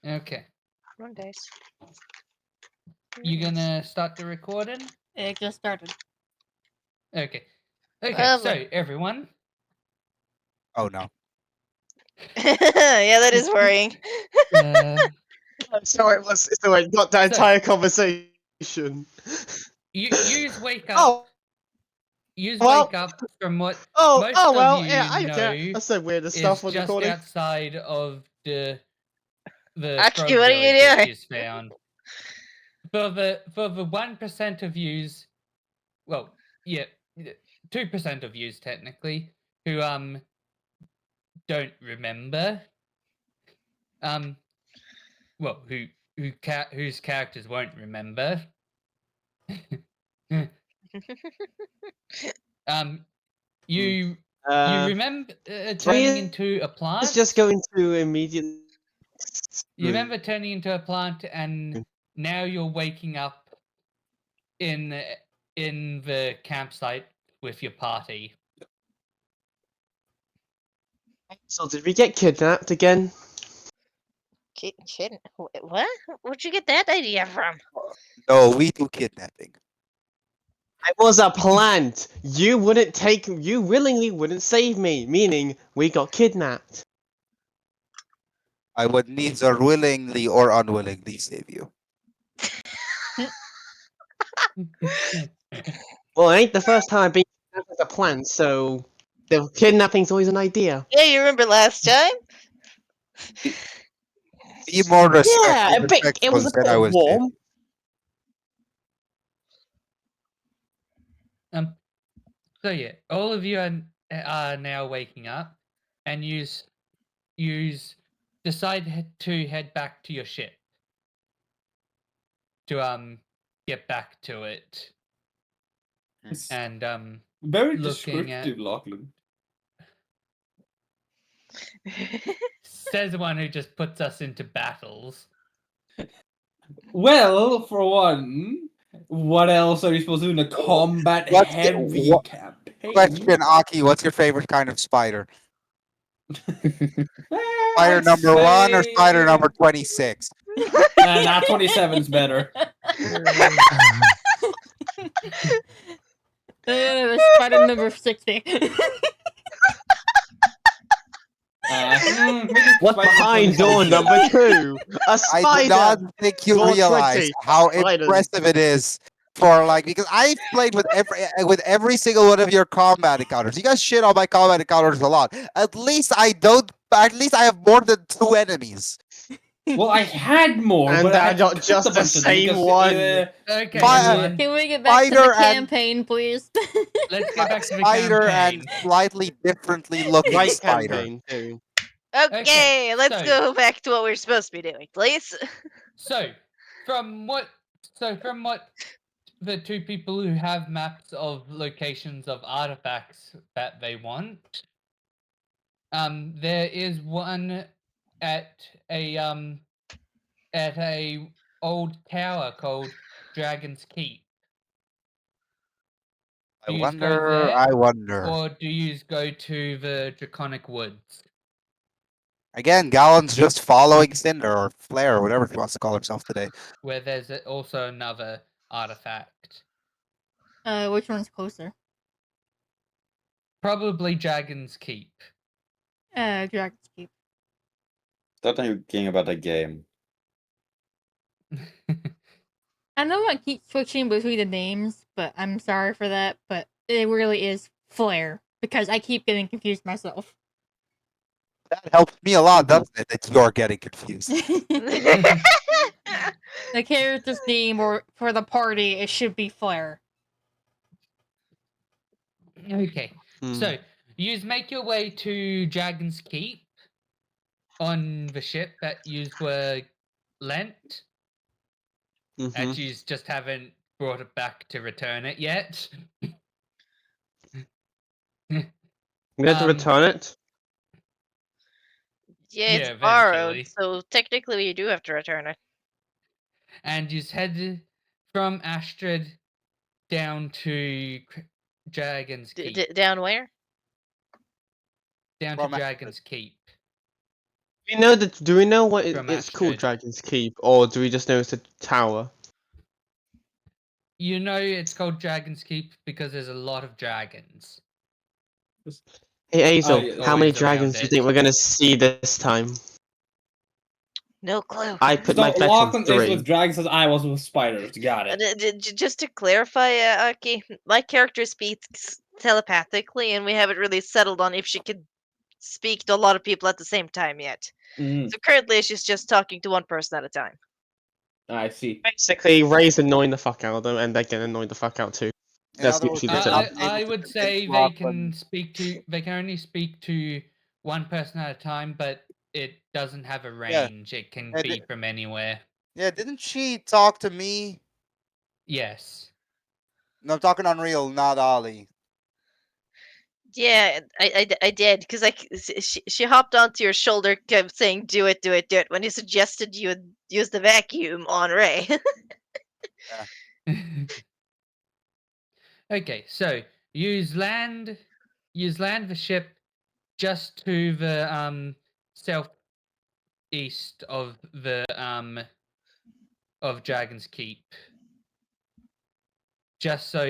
Okay. Come on, dice. You gonna start the recording? It just started. Okay. Okay, Lovely. so everyone. Oh no. Yeah, that is worrying. So it was. So it got that So- entire conversation. Yous wake up. Oh. Yous Well- wake up from what Oh. most Oh well. of you Yeah. I know get. That's so weird. The is stuff was just recording. outside of the Actually, frog what are you village that doing? yous found. For the 1% of yous, well, yeah, 2% of yous technically, who don't remember, well, whose characters won't remember. You remember turning into a plant? It's just going to immediately. You remember turning into a plant, and now you're waking up in the campsite with your party. So did we get kidnapped again? Kid? What? Where'd you get that idea from? No, we do kidnapping. It was a plant. You willingly wouldn't save me, meaning we got kidnapped. I would neither willingly or unwillingly save you. Well, it ain't the first time I've been kidnapped as a plant, so the kidnapping's always an idea. Yeah, you remember last time? Be more Yeah, it was a than bit I was. warm. So yeah, all of you are now waking up, and use decide to head back to your ship to get back to it, and Very looking at- descriptive, Lachlan. says the one who just puts us into battles. Well, for one, what else are you supposed to do in a combat-heavy what- campaign? Question, Aki, what's your favorite kind of spider? Spider I'd number 1 or say- spider number 26? Nah, 27's better. Spider number 60. What's behind door number 2? A spider! I do not think you Door realize 20. how Spiders. impressive it is for because I've played with every single one of your combat encounters. You guys shit on my combat encounters a lot. At least I don't. At least I have more than 2 enemies. Well, I had more, And but I I had got to cut just a the bunch of them same because, one. Okay, Fire- Can we get back to Spider the and- campaign, please? let's get back to the Spider campaign. and slightly differently looking Right spider. campaign, too. Okay, let's so- go back to what we're supposed to be doing, please. So, from what the 2 people who have maps of locations of artifacts that they want, there is one at a old tower called Dragon's Keep. I Do yous go wonder. there, I wonder. or do you go to the Draconic Woods? Again, Gallon's just following Cinder or Flare or whatever she wants to call herself today. Where there's also another artifact. Which one's closer? Probably Dragon's Keep. Dragon's Keep. Start thinking about the game. I know I keep switching between the names, but I'm sorry for that. But it really is Flare because I keep getting confused myself. That helps me a lot, doesn't it? That you're getting confused. The character's name or for the party, it should be Flare. Okay, Hmm. so you make your way to Dragon's Keep on the ship that you were lent, Mhm. and you just haven't brought it back to return it yet. We had to return it? Yeah, it's Yeah, borrowed, eventually. so technically we do have to return it. And you head from Astrid down to Dragon's Keep. Down where? Down From to Astrid. Dragon's Keep. Do we know what From it's called, Astrid. Dragon's Keep, or do we just know it's a tower? You know it's called Dragon's Keep because there's a lot of dragons. Hey, Azel, yeah, how many always around dragons do you it. think we're gonna see this time? No clue. I put my So bet on Lachlan is 3. with dragons as I was with spiders. Got it. Just to clarify, Aki, my character speaks telepathically, and we haven't really settled on if she can speak to a lot of people at the same time yet. Mm, So currently, she's just talking to one person at a time. I see. Basically, Ray's annoying the fuck out of them, and they're getting annoyed the fuck out too. In That's other words, literally they're the not tip. able I to would convince say they Lachlan. can only speak to one person at a time, but it doesn't have a Yeah. range. It can Yeah, be from anywhere. Yeah, didn't she talk to me? Yes. No, I'm talking Unreal, not Ollie. Yeah, I did because she hopped onto your shoulder, kept saying, "Do it, do it, do it." When you suggested you would use the vacuum on Ray. Okay, so use land the ship just to the southeast of the of Dragon's Keep. Just so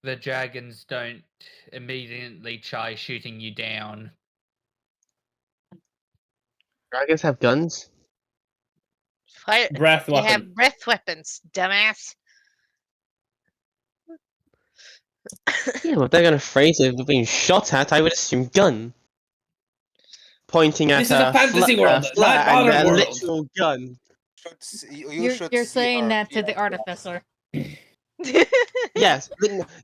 the dragons don't immediately try shooting you down. Dragons have guns? Fire. Breath They weapon. have breath weapons, dumbass. Yeah, but they're gonna phrase it being shot at, I would assume gun. Pointing at This is a fantasy world, not and modern a world. literal gun. You're saying that to the artificer. Yes,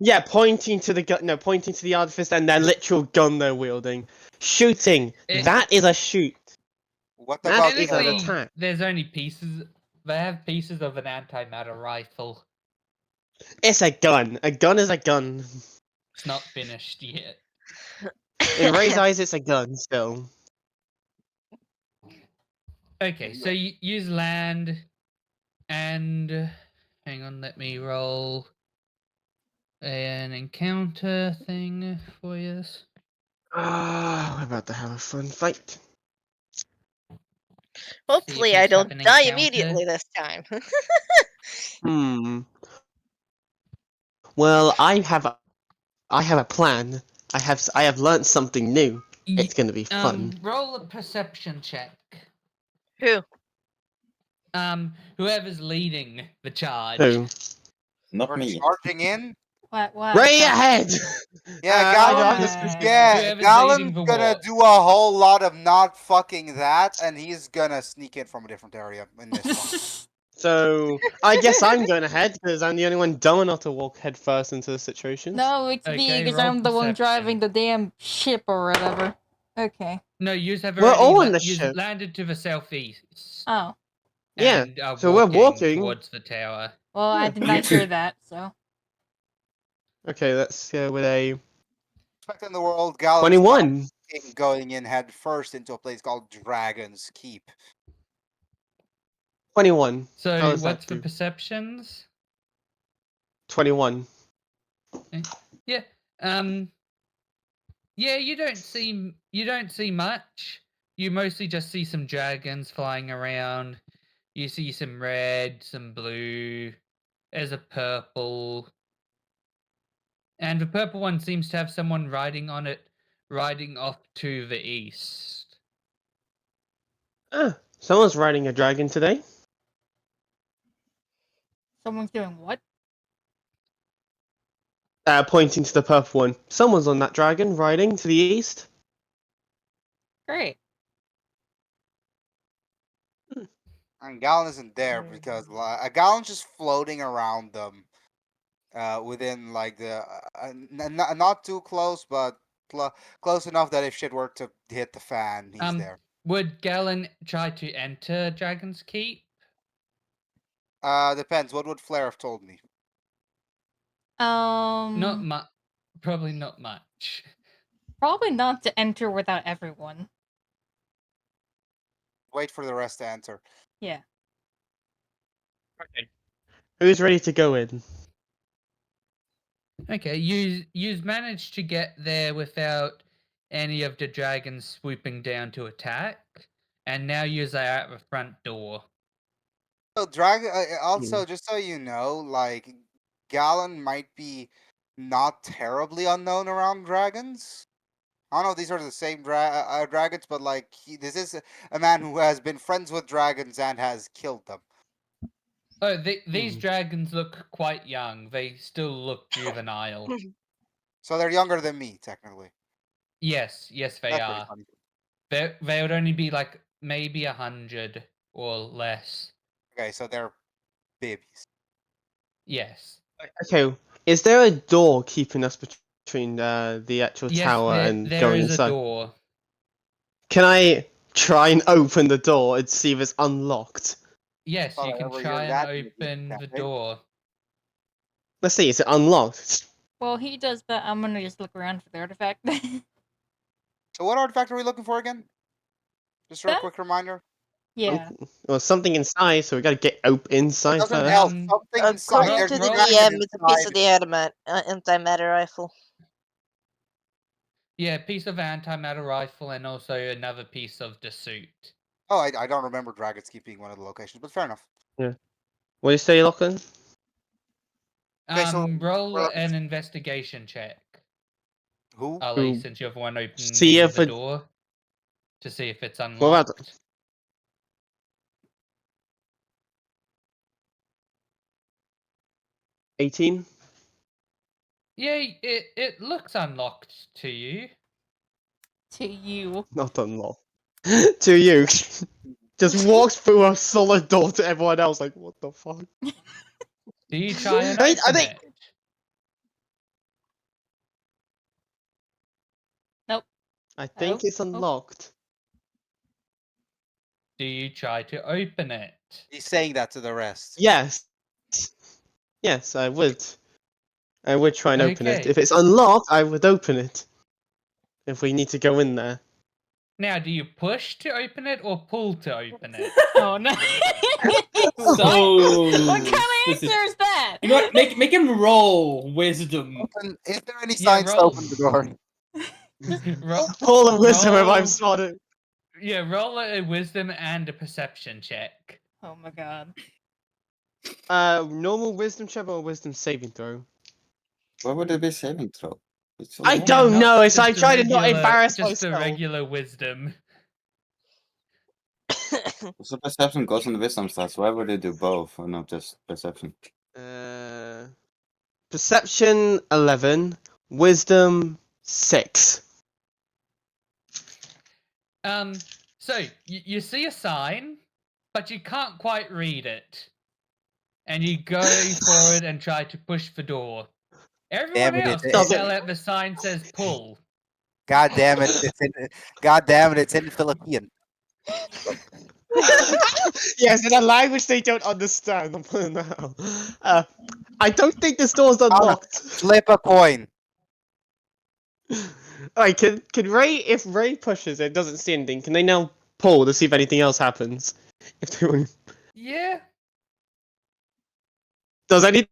yeah, pointing to the gun. No, pointing to the artifice and their literal gun they're wielding. Shooting. That is a shoot. What That about is an Technically, attack. there's only pieces. They have pieces of an antimatter rifle. It's a gun. A gun is a gun. It's not finished yet. In Ray's eyes, it's a gun still. Okay, so you use land, and hang on, let me roll an encounter thing for you. Ah, we're about to have a fun fight. Hopefully, you I have don't an die encounter. immediately this time. Well, I have a plan. I have learned something new. It's gonna be fun. Roll a perception check. Who? Whoever's leading the charge. Who? Not We're me. charging in? What? Ray ahead! Yeah, I'm Galen, just yeah, Whoever's Galen's leading the gonna war. do a whole lot of not fucking that, and he's gonna sneak in from a different area in this one. So I guess I'm going ahead because I'm the only one dumb enough to walk head first into the situation. No, it's me Okay, because roll I'm the one perception. driving the damn ship or whatever. Okay. No, you have We're already all on the you ship. landed to the southeast. Oh. Yeah, And are so we're walking. towards the tower. Well, I did not hear that, so. Okay, let's go with a Expecting the world, Galen's 21. going in head first into a place called Dragon's Keep. 21. How So does that what's the do? perceptions? 21. Yeah. Yeah, you don't see much. You mostly just see some dragons flying around. You see some red, some blue. There's a purple. And the purple one seems to have someone riding on it, riding off to the east. Ah, someone's riding a dragon today. Someone's doing what? Pointing to the purple one. Someone's on that dragon riding to the east. Great. And Galen isn't there because Galen's just floating around them, within like the not too close, but close enough that if shit were to hit the fan, he's there. Would Galen try to enter Dragon's Keep? Depends. What would Flair have told me? Not much. Probably not much. Probably not to enter without everyone. Wait for the rest to enter. Yeah. Okay. Who's ready to go in? Okay, you've managed to get there without any of the dragons swooping down to attack. and now you're at the front door. So also, just so you know, like Galen might be not terribly unknown around dragons. I don't know if these are the same dragons, but like this is a man who has been friends with dragons and has killed them. Oh, these dragons look quite young. They still look juvenile. So they're younger than me, technically. Yes, they That's pretty are. funny. They would only be like maybe 100 or less. Okay, so they're babies. Yes. Okay, is there a door keeping us between the actual Yes, tower and there going is a inside? door. Can I try and open the door and see if it's unlocked? Yes, you can However, try you're and that open the okay. door. Let's see, is it unlocked? Well, he does that. I'm gonna just look around for the artifact. So what artifact are we looking for again? Just for a That- quick reminder. yeah. Well, something inside, so we gotta get inside Doesn't first. help. Something inside. According Ro- There's to a the roll- dragon DM, it's a piece inside. of the antimatter rifle. Yeah, a piece of antimatter rifle and also another piece of the suit. Oh, I don't remember Dragon's Keep being one of the locations, but fair enough. What do you say, Lachlan? Okay, so Roll we're- an investigation check, Who? Ali, Who- since you're the one see opening if the it- door, to see if it's What about- unlocked. 18? Yeah, it looks unlocked to you. To you. Not unlocked. To you. Just walks through a solid door to everyone else, like, what the fuck? Do you try and I open think- it? I think it's unlocked. Do you try to open it? He's saying that to the rest. Yes. Yes, I would. I would try and open it. Okay. If it's unlocked, I would open it. If we need to go in there. Now, do you push to open it or pull to open it? Oh no. So What kind of specific. answer is that? You know what? Make him roll wisdom. Is there any Yeah, signs to roll. open the door? Pull a wisdom if I'm roll- smarter. Yeah, roll a wisdom and a perception check. Oh my god. Normal wisdom check or wisdom saving throw? What would it be saving throw? It's I all- don't not know, so I just a try to not regular- embarrass just a myself. regular wisdom. So perception goes on the wisdom stats. Why would they do both or not just perception? Perception 11, wisdom 6. So you see a sign, but you can't quite read it, and you go for it and try to push the door. Everyone Damn it, else it- can it- tell that the sign says pull. God damn it! It's in Philippine. Yes, in a language they don't understand. I'm putting that out. I don't think this door's unlocked. Flip a coin. Alright, can Ray, if Ray pushes it, doesn't see anything, can they now pull to see if anything else happens? If they were- Yeah, Does anything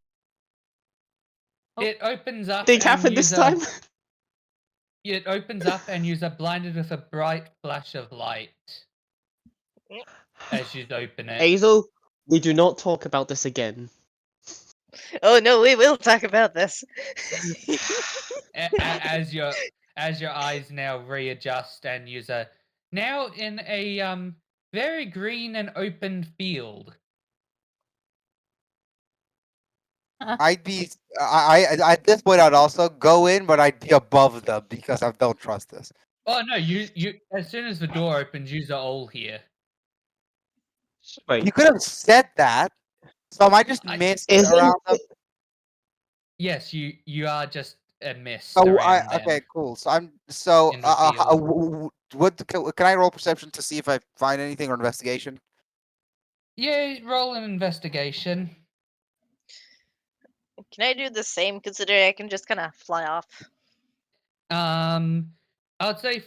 it opens up. happen and this use time? It opens up and you're blinded with a bright flash of light as you open it. Hazel, we do not talk about this again. Oh no, we will talk about this. As your eyes now readjust and use a now in a very green and open field. I'd be. At this point, I'd also go in, but I'd be above them because I don't trust this. Oh no, you as soon as the door opens, you're all here. Wait, You could have said that. So am I just missed isn't around them? Yes, you are just a mist Oh, around them. okay, cool. So I'm so. In the field. Can I roll perception to see if I find anything or investigation? Yeah, roll an investigation. Can I do the same, considering I can just kind of fly off? I would say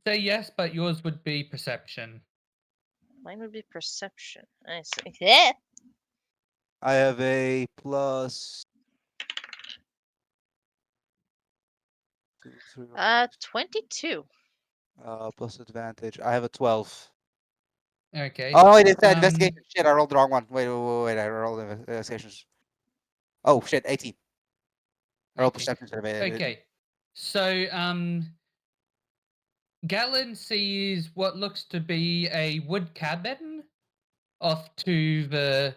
say yes, but yours would be perception. Mine would be perception. I see. Yeah. I have a plus. 22. Plus advantage. I have a 12. Okay. Oh wait, it's Um, investigation. Shit, I rolled the wrong one. Wait. I rolled investigations. Oh shit, 18. I rolled Okay. perception survey. Okay. So, Galen sees what looks to be a wood cabin off to the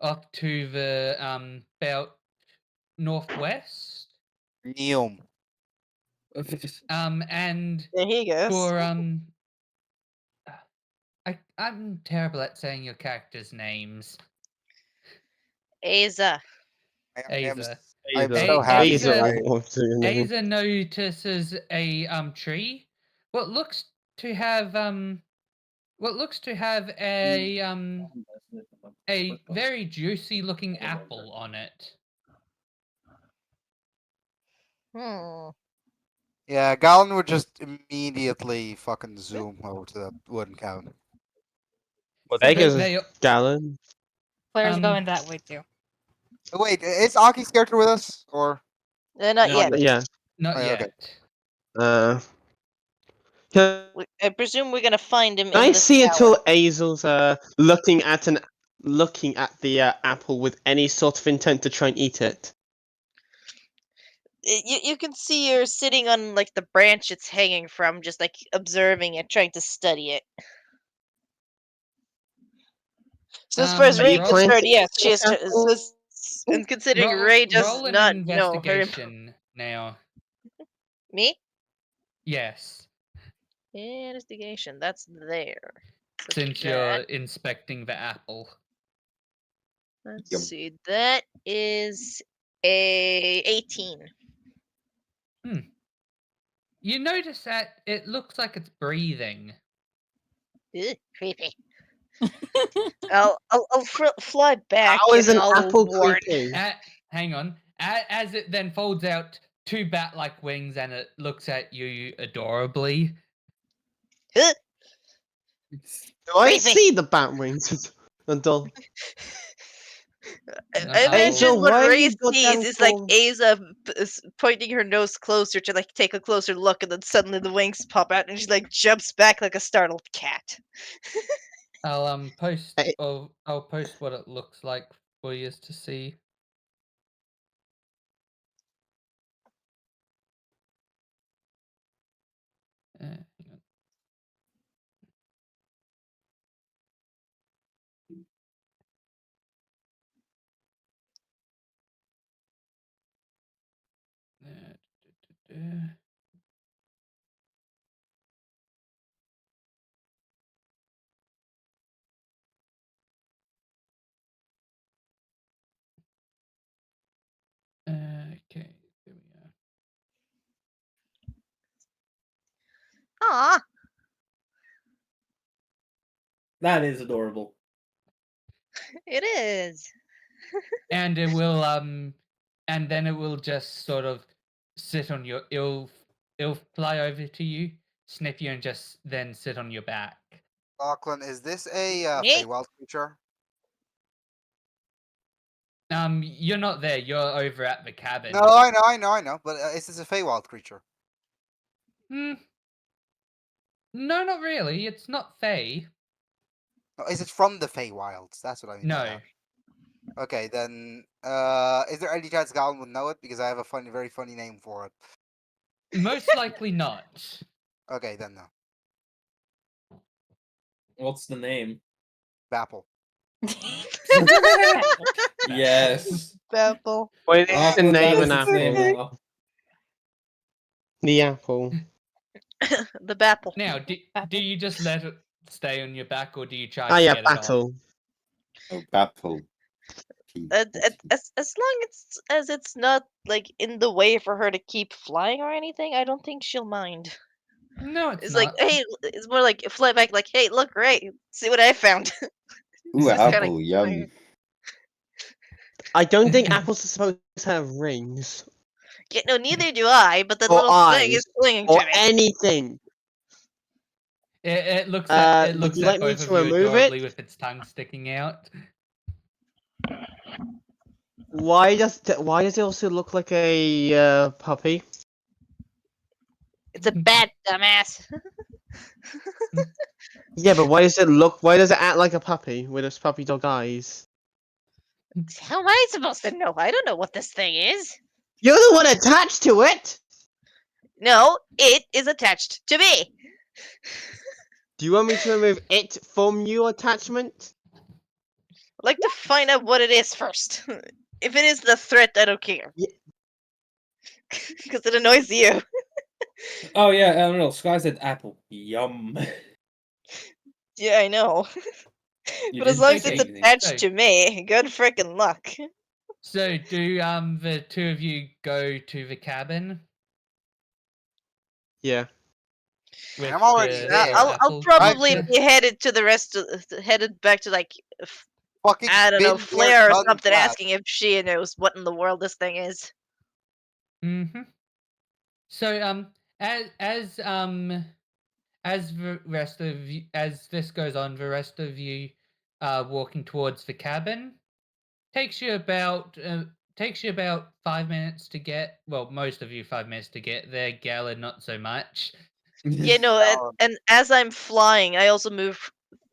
about northwest. Neum. And There he goes. for I'm terrible at saying your characters' names. Aza. I'm Aza. so happy. Aza- that What's your name? Aza notices a tree. What looks to have a very juicy looking apple on it. Yeah, Galen would just immediately fucking zoom over to that wooden cabin. Vegas They Gallon. Flair's Um, going that way too. Wait, is Aki's character with us? Or Not yet. Yeah. not Oh, yeah, okay. yet. Can I presume we're gonna find him in I the see at tower. all Azel's looking at the apple with any sort of intent to try and eat it? You can see her sitting on like the branch it's hanging from, just like observing it, trying to study it. So as far as Are Ray you concerned, yes, she this is. apple? And considering Ray does roll an not know her investigation now. me Yes, investigation. That's there. Click since that. you're inspecting the apple. Let's Yum. see. That is a 18. You notice that it looks like it's breathing. Ugh, creepy. I'll fly back How is and an I'll apple warn. creepy? Hang on. As it then folds out two bat-like wings and it looks at you adorably. Huh, Do I creepy. see the bat wings? Adult. I I'll- imagine what why are Ray you sees goddamn is like cold? Aza pointing her nose closer to like take a closer look, and then suddenly the wings pop out, and she like jumps back like a startled cat. I'll post Hey. I'll post what it looks like for you to see. Hang on. Uh, Okay, there we are. Aw, That is adorable. it is. And it will and then it will just sort of sit on your it'll fly over to you, sniff you, and just then sit on your back. Lachlan, is this a Me? Feywild creature? You're not there, you're over at the cabin. No, I know. But is this a Feywild creature? Hmm. No, not really. It's not Fey. No, is it from the Feywilds? That's what I mean by No. that. Okay, then is there any chance Galen would know it? Because I have a very funny name for it. Most likely not. Okay, then no. What's the name? Bapple. Yes. Bapple. What is the Lachlan, that name is an its name apple? now. The apple. The Bapple. Now, do you just let it stay on your back, or do you try Ah, to yeah, get it off? battle. Oh, Bapple. As long as it's not like in the way for her to keep flying or anything, I don't think she'll mind. No, it's It's not. like, hey, it's more like fly back, like, hey, look, Ray, see what I found. Ooh, just kinda apple, yum. I don't think apples are supposed to have rings. Yeah, no, neither do I. But that Or little thing eyes. is clinging Or to me. anything. It looks at would you at like me both to of you remove adorably it? with its tongue sticking out. Why does it also look like a puppy? It's a bat, dumbass. Yeah, but why does it look? Why does it act like a puppy with its puppy dog eyes? How am I supposed to know? I don't know what this thing is. You're the one attached to it. No, it is attached to me. Do you want me to remove it from your attachment? I'd like to find out what it is first. If it is the threat, I don't care. Yeah. Because it annoys you. Oh yeah, I don't know. Sky said apple. Yum. Yeah, I know. You But as didn't long as say it's anything. attached So- to me, good freaking luck. So do the two of you go to the cabin Yeah. with I'm already the there. I'll apple probably character? be headed to the rest of headed back to like Fucking I don't know been there, Flair or done something, that. asking if she knows what in the world this thing is. Mm-hmm. So as the rest of you, as this goes on, the rest of you walking towards the cabin. Takes you about 5 minutes to get. Well, most of you 5 minutes to get there. Galen, not so much. You know, and as I'm flying, I also move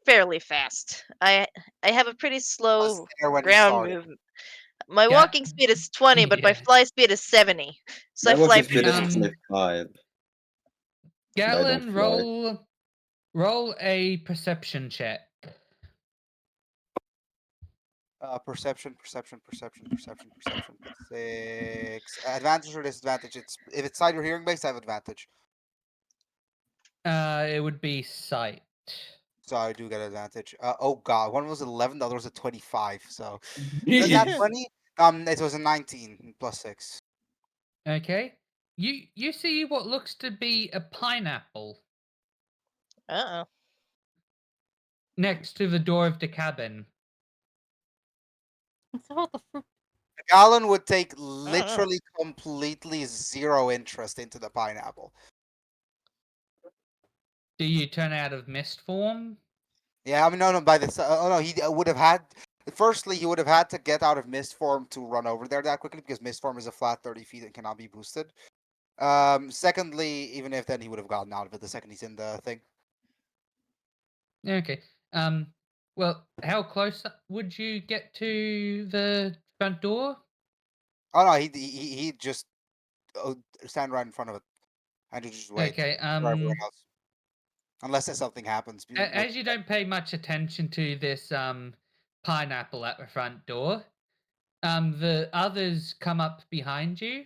fairly fast. I have a pretty Was slow there when you ground started. movement. My Yeah. walking speed is 20, but my Yeah. fly speed is 70. So I That was fly his speed pretty. is 25. Galen, fly. roll a perception check. Perception. 6. Advantage or disadvantage? If it's side or hearing based, I have advantage. It would be sight. So I do get advantage. Oh god, one was 11, the other was a 25. So is that 20? It was a 19 plus 6. Okay. You see what looks to be a pineapple Uh-oh. next to the door of the cabin. It's about the fruit. Galen would take literally completely zero interest into the pineapple. Do you turn out of mist form? Yeah, I mean, no, by this. Oh no, he would have had. Firstly, he would have had to get out of mist form to run over there that quickly because mist form is a flat 30 feet and cannot be boosted. Secondly, even if then he would have gotten out of it the second he's in the thing. Okay. Well, how close would you get to the front door? Oh no, he just stand right in front of it and just wait Okay. for everyone else, unless something happens. As you don't pay much attention to this pineapple at the front door, the others come up behind you.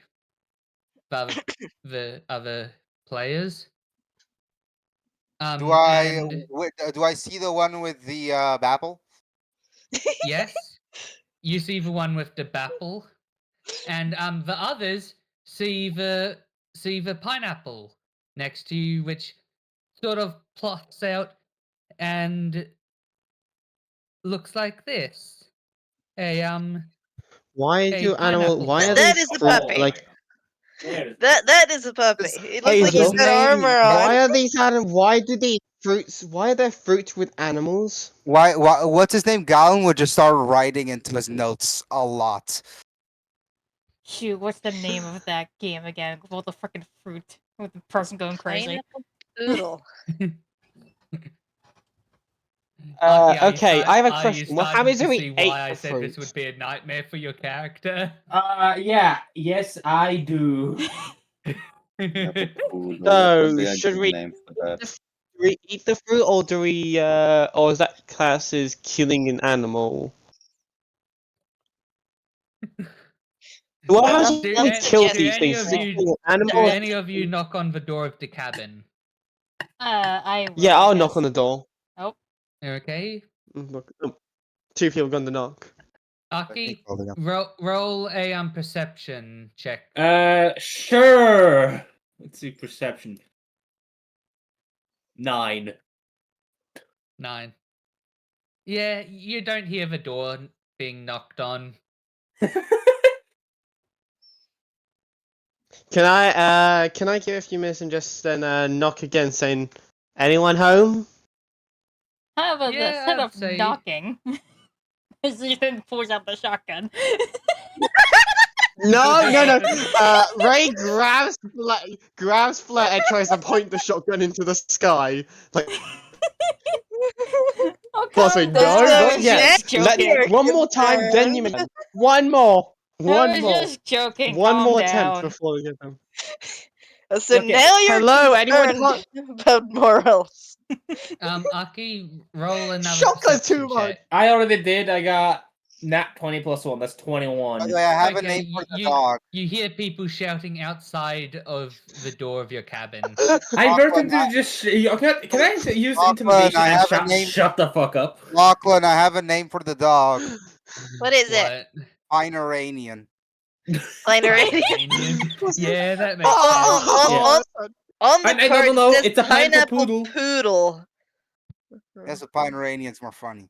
The other players. Do I And do I see the one with the apple? yes, you see the one with the bapple, and the others see the pineapple next to you, which sort of plots out and looks like this. A Why a do animals? pineapple Why are dog. That these is a fruit, puppy. like That is a puppy. It looks like he's Hazel? got armor on. Why are these animals? Why do these fruits? Why are there fruits with animals? Why? What's his name? Galen would just start writing into his notes a lot. Shoot, what's the name of that game again? With all the freaking fruit. With the person going crazy. Pineapple Doodle. Okay, I have a Are you question. What starting happens to if we see ate why I the said fruit? this would be a nightmare for your character? Yeah. Yes, I do. So, should we Name for that. do we eat the fruit, or do we, or is that class as killing an animal? What happens Do if we an- kill do these any things? of Is it you- killing an Do animal? any of you knock on the door of the cabin? I will, Yeah, I I'll guess. knock on the door. Okay. Look, two people going to knock. Aki, Holding up. roll a perception check. Sure. Let's see, perception. 9. 9. Yeah, you don't hear the door being knocked on. Can I give a few minutes and just then knock again, saying, "Anyone home?" How about Yeah, this? Instead I'd of say- knocking, Ethan pulls out the shotgun. No. Ray grabs Flair and tries to point the shotgun into the sky. Like, Oh, plus, calm wait, down. no, I not was yet. just joking. One more time, then you may. One more. I One was more. just joking. One Calm more down. attempt before we get them. So Okay, now you're hello, anyone concerned about morals. Aki, roll another Shotgun's perception too much. check. I already did. I got nat 20 plus 1. That's 21. By the way, I have a Okay, name for the you dog. you hear people shouting outside of the door of your cabin. I'm very Lachlan, tempted to just. Can I use Lachlan, intimidation I and have a shout, name. shut the fuck up? Lachlan, I have a name for the dog. What is it? What? Pomeranian. Pomeranian. Yeah, that makes Oh, sense. On the I card, no, it says it's a pineapple pineapple poodle. Yes, a Pomeranian's more funny.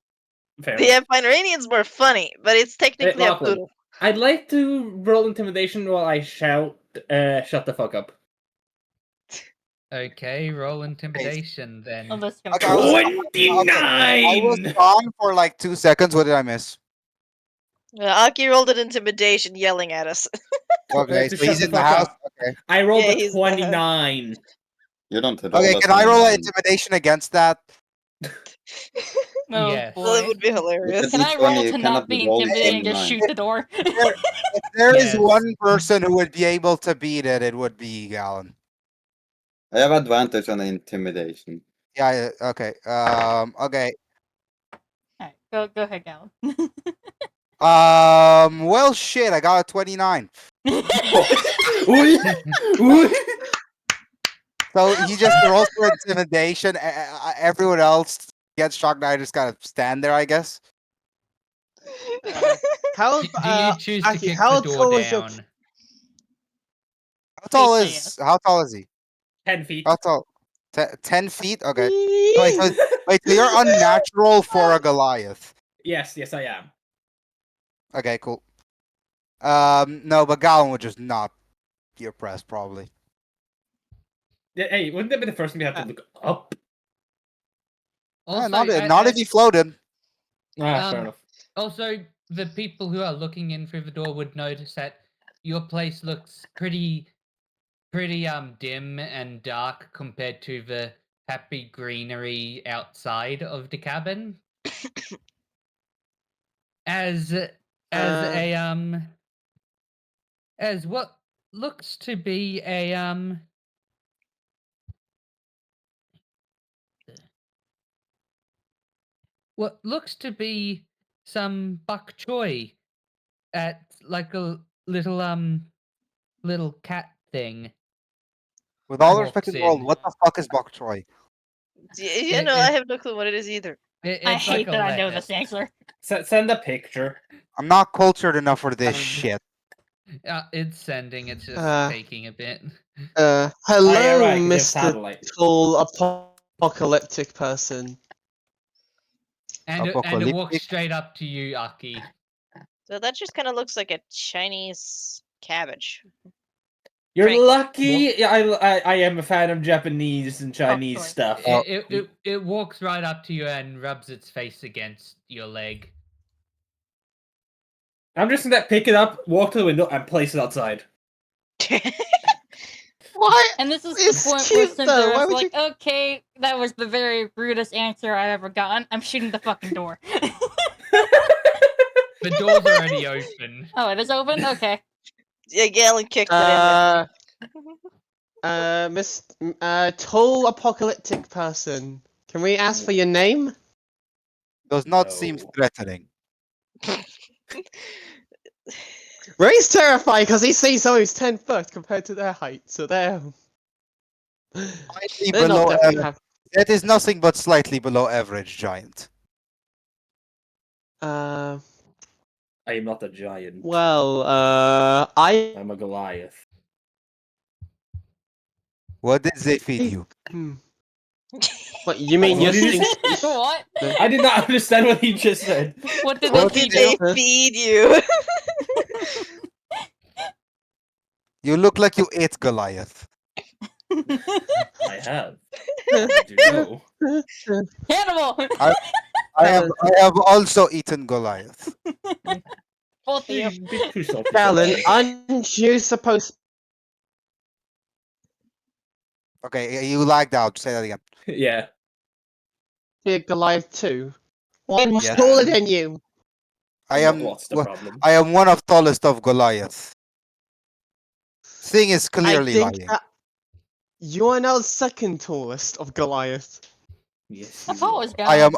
Fair Yeah, enough. Pomeranian's more funny, but it's technically a Lachlan, poodle. I'd like to roll intimidation while I shout, shut the fuck up. Okay, roll intimidation then. Oh, let's go. Okay, I was 29! gone for like 2 seconds. What did I miss? Aki rolled an intimidation yelling at us. Okay, To so shut he's the in the fuck house. up. Okay. I rolled Yeah, a he's in the house. 29. You don't roll Okay, a can I roll an 29. intimidation against that? Oh, Yes. Well, that boy. would be hilarious. Can I D20, roll you to cannot not be roll intimidating and just 29. shoot the door? If there is Yes. one person who would be able to beat it, it would be Galen. I have advantage on intimidation. Yeah. Okay. Okay. Alright, go ahead, Galen. Well, shit. I got a 29. So he just rolls for intimidation. Everyone else gets shocked. I just gotta stand there, I guess. How Do you choose to Aki, kick how the door tall is your down? How tall say is? yes. How tall is he? 10 feet. How tall? 10 feet. Okay. Wait. So you're unnatural for a Goliath. Yes, I am. Okay. Cool. No, but Galen would just not be oppressed, probably. Hey, wouldn't that be the first thing we have to look up? Also, not if he floated. Ah, fair Um, enough. also, the people who are looking in through the door would notice that your place looks pretty dim and dark compared to the happy greenery outside of the cabin. As what looks to be some bok choy at like a little cat thing. With all the Walks respect in the world, in. what the fuck is bok choy? You know, I have no clue what it is either. I It's hate like a that I know lettuce. this answer. Send a picture. I'm not cultured enough for this shit. It's sending. It's just taking a bit. hello, right, 'cause you have Mr. satellite. Tall apocalyptic person. And it walks Apocalyptic. straight up to you, Aki. So that just kind of looks like a Chinese cabbage. You're Frankly. lucky. Yeah, I am a fan of Japanese and Chinese sorry. stuff. Oh. It walks right up to you and rubs its face against your leg. I'm just gonna pick it up, walk to the window, and place it outside. What? And this is It's the point where cute, though. Why Cinder's would like, okay, that was the very rudest answer I've ever gotten. I'm shooting the fucking door. The door's already open. Oh, it is open? Okay. Yeah, Galen kicked it Miss Tall apocalyptic person. Can we ask for your name? Does not seem No. threatening. Ray's terrified because he sees someone who's 10 foot compared to their height, so they're Slightly they're not below definitely happy. That is nothing but slightly below average giant. I am not a giant. Well, I'm a Goliath. What did they feed you? What, you mean What you're did you sitting... What? I did not understand what he just said. What did What they did feed They you? feed you. You look like you ate Goliath. I have. How did you know? Hannibal! I have also eaten Goliath. Both of you. Bit too salty. Galen, aren't you supposed? Okay, you lagged out. Say that again. Yeah. Be Goliath too. Well, I'm Yes. taller than you. I am. What's the wha- problem? I am one of tallest of Goliath. Thing is I clearly think lying. that you are now second tallest of Goliath. Yes, How you tall is are. Galen?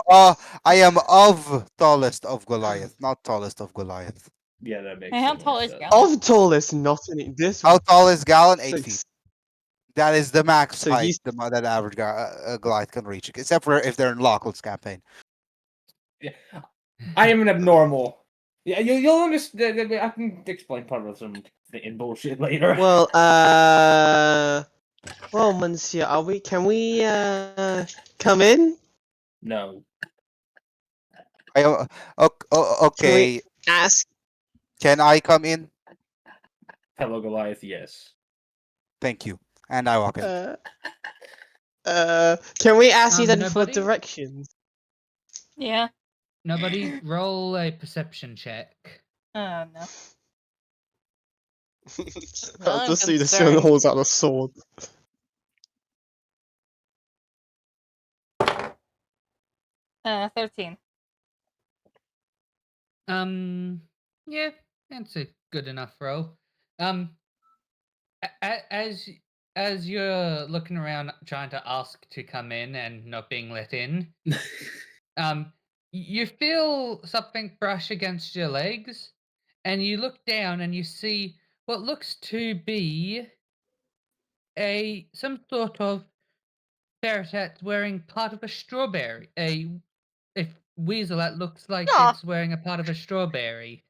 I am of tallest of Goliath, not tallest of Goliath. Yeah, that makes Hey, how so tall much is sense. Galen? Of tallest, not in this. How tall is Galen? 8 feet. Six. That is the max So height he's that average Goliath can reach, except for if they're in Lachlan's campaign. I am an abnormal. Yeah, you'll understand. I can explain part of some in bullshit later. well. Well, Monsieur, are we? Can we come in? No. I am, Can okay. we ask? Can I come in? Hello, Goliath. Yes. Thank you. And I walk in. Can we ask you then for Nobody? directions? Yeah. Nobody roll a perception check. Oh no. I'll I'm just see the concerned. son holds out a sword. 13. Yeah, that's a good enough roll. As you're looking around trying to ask to come in and not being let in, you feel something brush against your legs, and you look down and you see what looks to be some sort of ferret wearing part of a strawberry. A weasel that looks like Aw. it's wearing a part of a strawberry.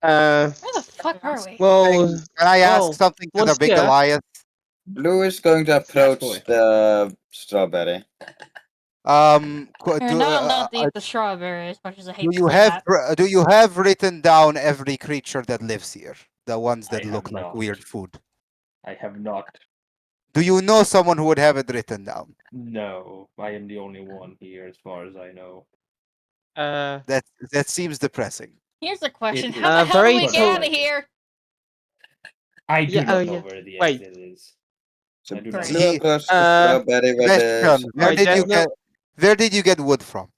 Uh, Where the fuck are we? well, Can I ask well, something to the big Monsieur, Goliath? Blue is going to approach boy. the strawberry. You're not allowed to eat the strawberry as much as I hate do to you say have that. do you have written down every creature that lives here? The ones that I look have like not. weird food. I have not. Do you know someone who would have it written down? No, I am the only one here, as far as I know. That seems depressing. Here's a question. It How the is hell do very we get out tall- of here? I do Yeah, not oh, know yeah. where the Wait. exit is. So I do Great. not know. Blue He- approached the Uh, strawberry with Question: the Where I did you don't know. get? Where did you get wood from?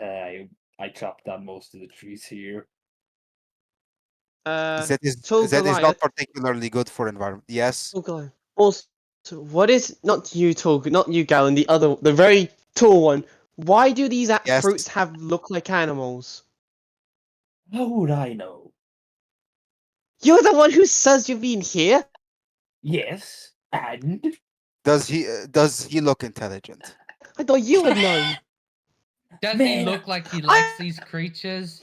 I chopped down most of the trees here. That tall is not Goliath. particularly good for environment. Yes. Tall Goliath. Also, what is not you, not you, Galen? The very tall one. Why do these Yes. fruits have look like animals? How would I know? You're the one who says you've been here. Yes, and Does he look intelligent? I thought you would know. Does Man, he look like he likes these creatures?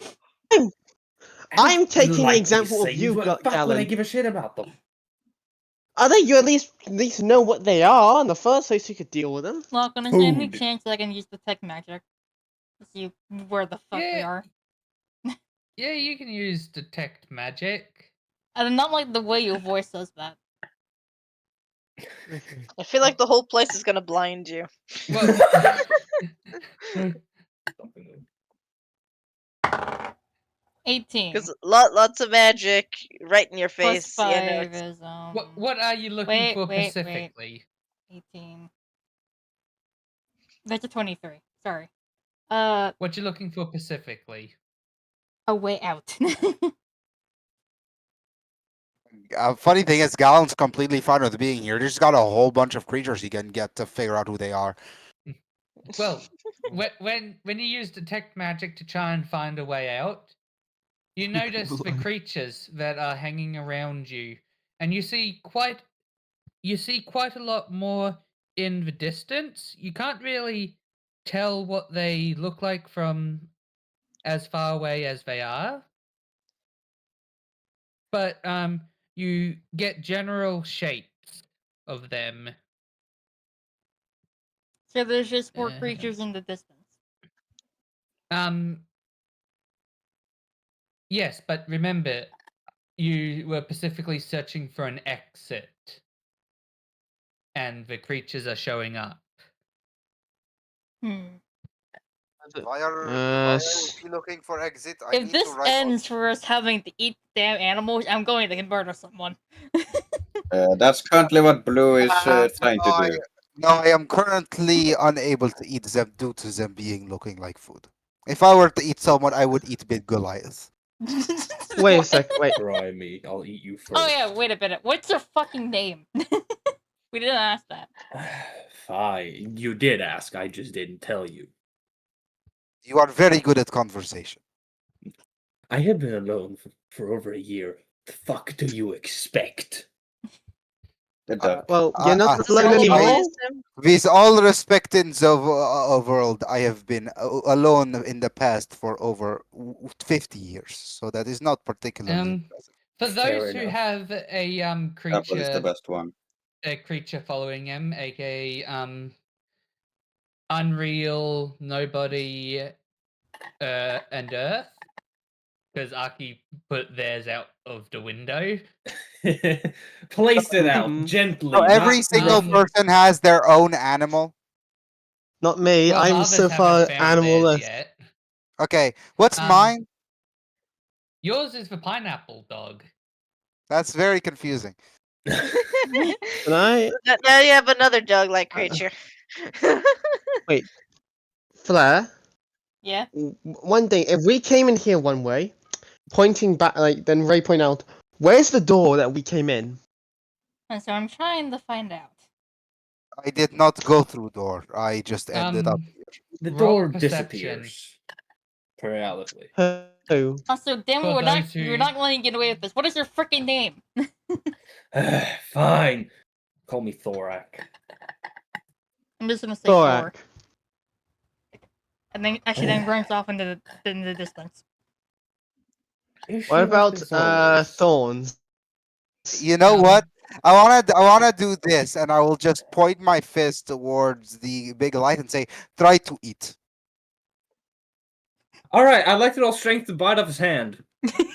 I'm taking the like example of these you, things. What the fuck would I Galen. give a shit about them? I think you at least know what they are in the first place. You could deal with them. Look, is there any Food. chance that I can use detect magic to see where the fuck we Yeah. are? Yeah, you can use detect magic. I do not like the way your voice says that. I feel like the whole place is gonna blind you. Well, 18. Because lots of magic right in your Plus face. 5 Yeah, no, is what are you looking wait, for wait, wait. specifically? 18. That's a 23. Sorry. What you looking for specifically? A way out. Funny thing is, Galen's completely fine with being here. There's got a whole bunch of creatures he can get to figure out who they are. Well, when you use detect magic to try and find a way out, you notice the creatures that are hanging around you, and you see quite a lot more in the distance. You can't really tell what they look like from as far away as they are, but you get general shapes of them. So there's just 4 Uh, creatures in the distance. Yes, but remember, you were specifically searching for an exit, and the creatures are showing up. Hmm. Why are sh- we looking for exit? I If need to this write. ends for us having to eat damn animals, I'm going to murder someone. That's currently what Blue is No, trying to do. No, I am currently unable to eat them due to them being looking like food. If I were to eat someone, I would eat Big Goliath. Wait a sec. Wait. Try me. I'll eat you first. Oh yeah, wait a minute. What's your fucking name? We didn't ask that. Fine. You did ask. I just didn't tell you. You are very good at conversation. I have been alone for over a year. The fuck do you expect? The duck. Well, you're not Does alone it really anymore. please him? With all respect in the world, I have been alone in the past for over 50 years, so that is not particularly impressive. For Fair those who enough. have a Apple is the best one. creature following him, aka Unreal, Nobody, and Earth, because Aki put theirs out of the window. Placed it out Mhm. gently. So every not single um, person has their own animal. Not me. Well, the I'm others so haven't far found theirs animalless. yet. Okay, what's Um, mine? Yours is the pineapple dog. That's very confusing. And I Now you have another dog-like creature. wait. Flair. Yeah. One thing, if we came in here one way, pointing back, like then Ray point out, where's the door that we came in? And so I'm trying to find out. I did not go through door. I just ended up here. The Roll door perception. disappears periodically. Oh, Also, damn it, For we're not those who- we're not letting you get away with this. What is your freaking name? Fine. Call me Thorak. I'm just gonna say Thor. Thorak. And then actually then runs off into the distance. Is she What like about this always? thorns? You know what? I wanna do this, and I will just point my fist towards the big light and say, "Try to eat." All right, I'd like to roll strength to bite off his hand.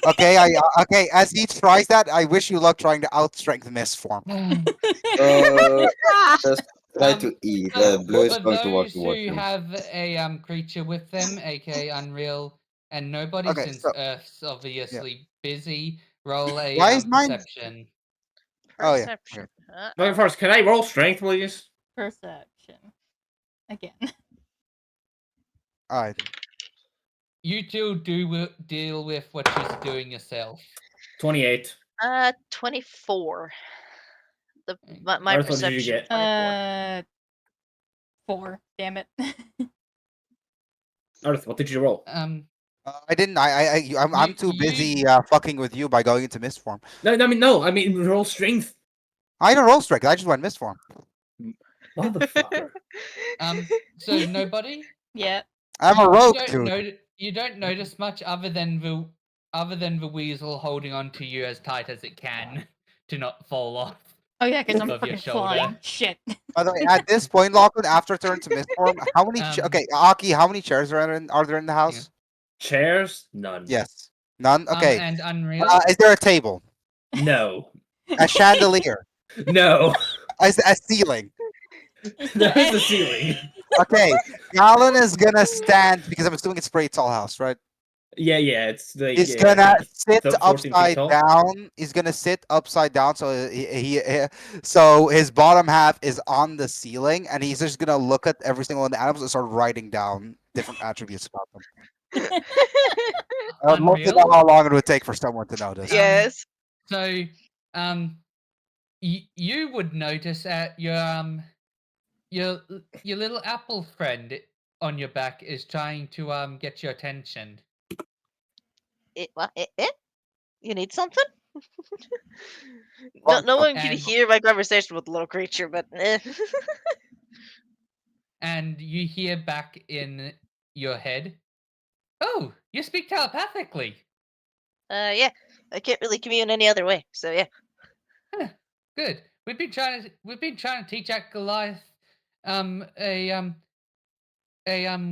Okay, okay. As he tries that, I wish you luck trying to outstrength misform. Just try to eat. Blue is For going to walk those towards who you. have a creature with them, aka Unreal, and Nobody, Okay, since so Earth's obviously busy, roll a Why is mine- perception. Oh, yeah, Perception. But first, can I roll strength, please? Perception. Again. all right. You two deal with what she's doing yourself. 28. 24. Okay. My Arthur, what did you perception. get? 24. 4. Damn it. Arthur, what did you roll? I didn't. I'm too busy fucking with you by going into misform. No. I mean, roll strength. I don't roll strength. I just went misform. Motherfucker. So Nobody. Yeah. I'm a You rogue, don't dude. you don't notice much other than the weasel holding on to you as tight as it can to not fall off. Oh yeah, because I'm Above your freaking shoulder. flying. Shit. By the way, at this point, Lachlan, after turn to misform, how many? Okay, Aki, how many chairs are there in the house? Chairs? None. Yes, none. Okay. And Unreal. Is there a table? No. A chandelier? No. A ceiling? There is a ceiling. Okay, Alan is gonna stand because I'm assuming it's a pretty tall house, right? Yeah, it's like He's gonna sit 14 feet upside tall. down. He's gonna sit upside down, so so his bottom half is on the ceiling, and he's just gonna look at every single one of the animals and start writing down different attributes about them. I would love to know Unreal. how long it would take for someone to notice. Yes. So, you would notice at your little apple friend on your back is trying to get your attention. What? You need something? Well, no one can and- hear my conversation with the little creature, but And you hear back in your head, "Oh, you speak telepathically. yeah, I can't really commune any other way. So yeah. Good. We've been trying to teach at Goliath a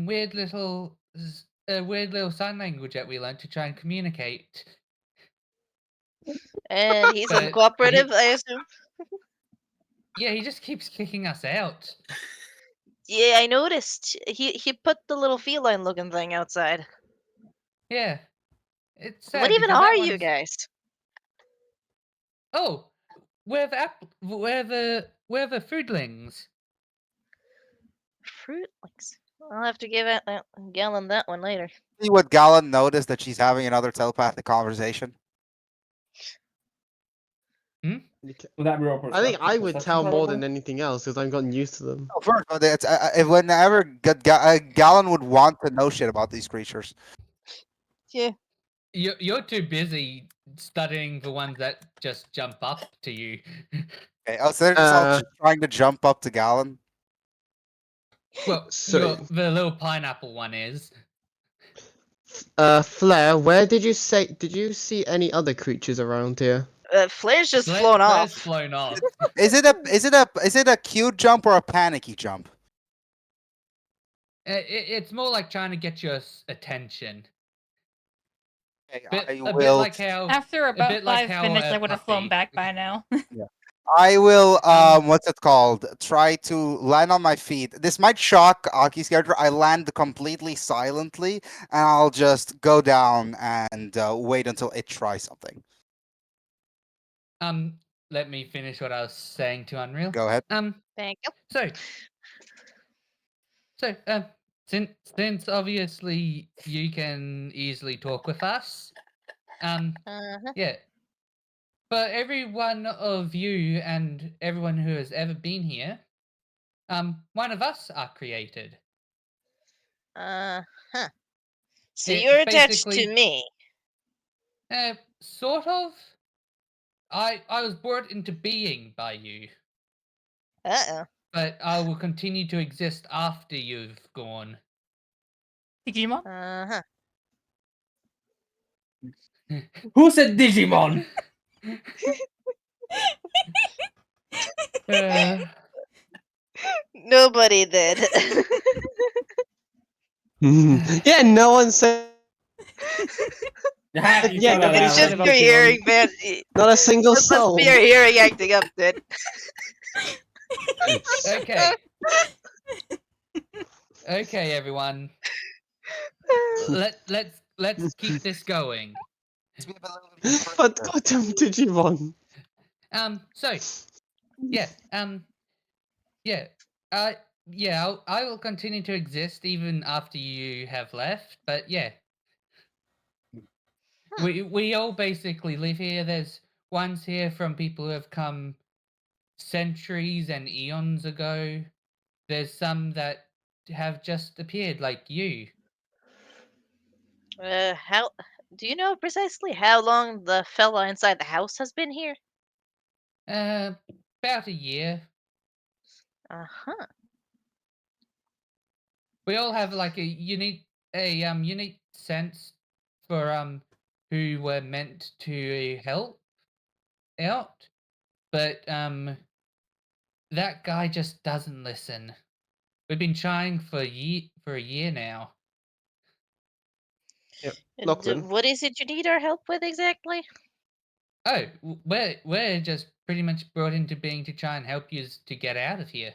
weird little sign language that we learned to try and communicate." And he's But uncooperative, I assume. Yeah, he just keeps kicking us out. Yeah, I noticed. He put the little feline looking thing outside. Yeah. It's sad What even because that are you one's guys? oh, we're the foodlings. Fruitlings. I'll have to give Galen that one later. See what Galen noticed that she's having another telepathic conversation. Would that be your I think I would perception tell more probably? than anything else because I've gotten used to them. Oh, first, but it's, whenever Galen would want to know shit about these creatures. Yeah. You're too busy studying the ones that just jump up to you. Okay. Oh, so they're just all Uh, trying to jump up to Galen. Well, So, the little pineapple one is. Flair, where did you say? Did you see any other creatures around here? Flare's just flown Flair's off. flown off. Is it a cute jump or a panicky jump? It's more like trying to get your attention. Okay, Bit, I a bit will. like how After about bit like 5 how minutes, a I would have flown puppy. back by now. I will. What's it called? Try to land on my feet. This might shock Aki's character. I land completely silently, and I'll just go down and wait until it tries something. Let me finish what I was saying to Unreal. Go ahead. Thank you. So, since obviously you can easily talk with us, Uh-huh. yeah. For every one of you and everyone who has ever been here, one of us are created. Uh-huh. So It's you're attached to basically, me. sort of. I was brought into being by you, Uh-oh. but I will continue to exist after you've gone. Digimon? Uh-huh. Who said Digimon? Uh, Nobody did. Yeah, no one said. Yeah, you Yeah, cut that nobody It's out. said just about your Digimon. hearing, man. Not a single That must soul. be your hearing acting up, dude. okay. Okay, everyone. Let's keep this going. But goddamn Digimon. So yeah, yeah, I will continue to exist even after you have left. But yeah, we all basically live here. There's ones here from people who have come centuries and eons ago. There's some that have just appeared, like you. How do you know precisely how long the fella inside the house has been here? About a year. Uh-huh. We all have like a unique sense for who we're meant to help out, but that guy just doesn't listen. We've been trying for a year now. Yep. Lachlan. What is it you need our help with exactly? Oh, we're just pretty much brought into being to try and help you to get out of here.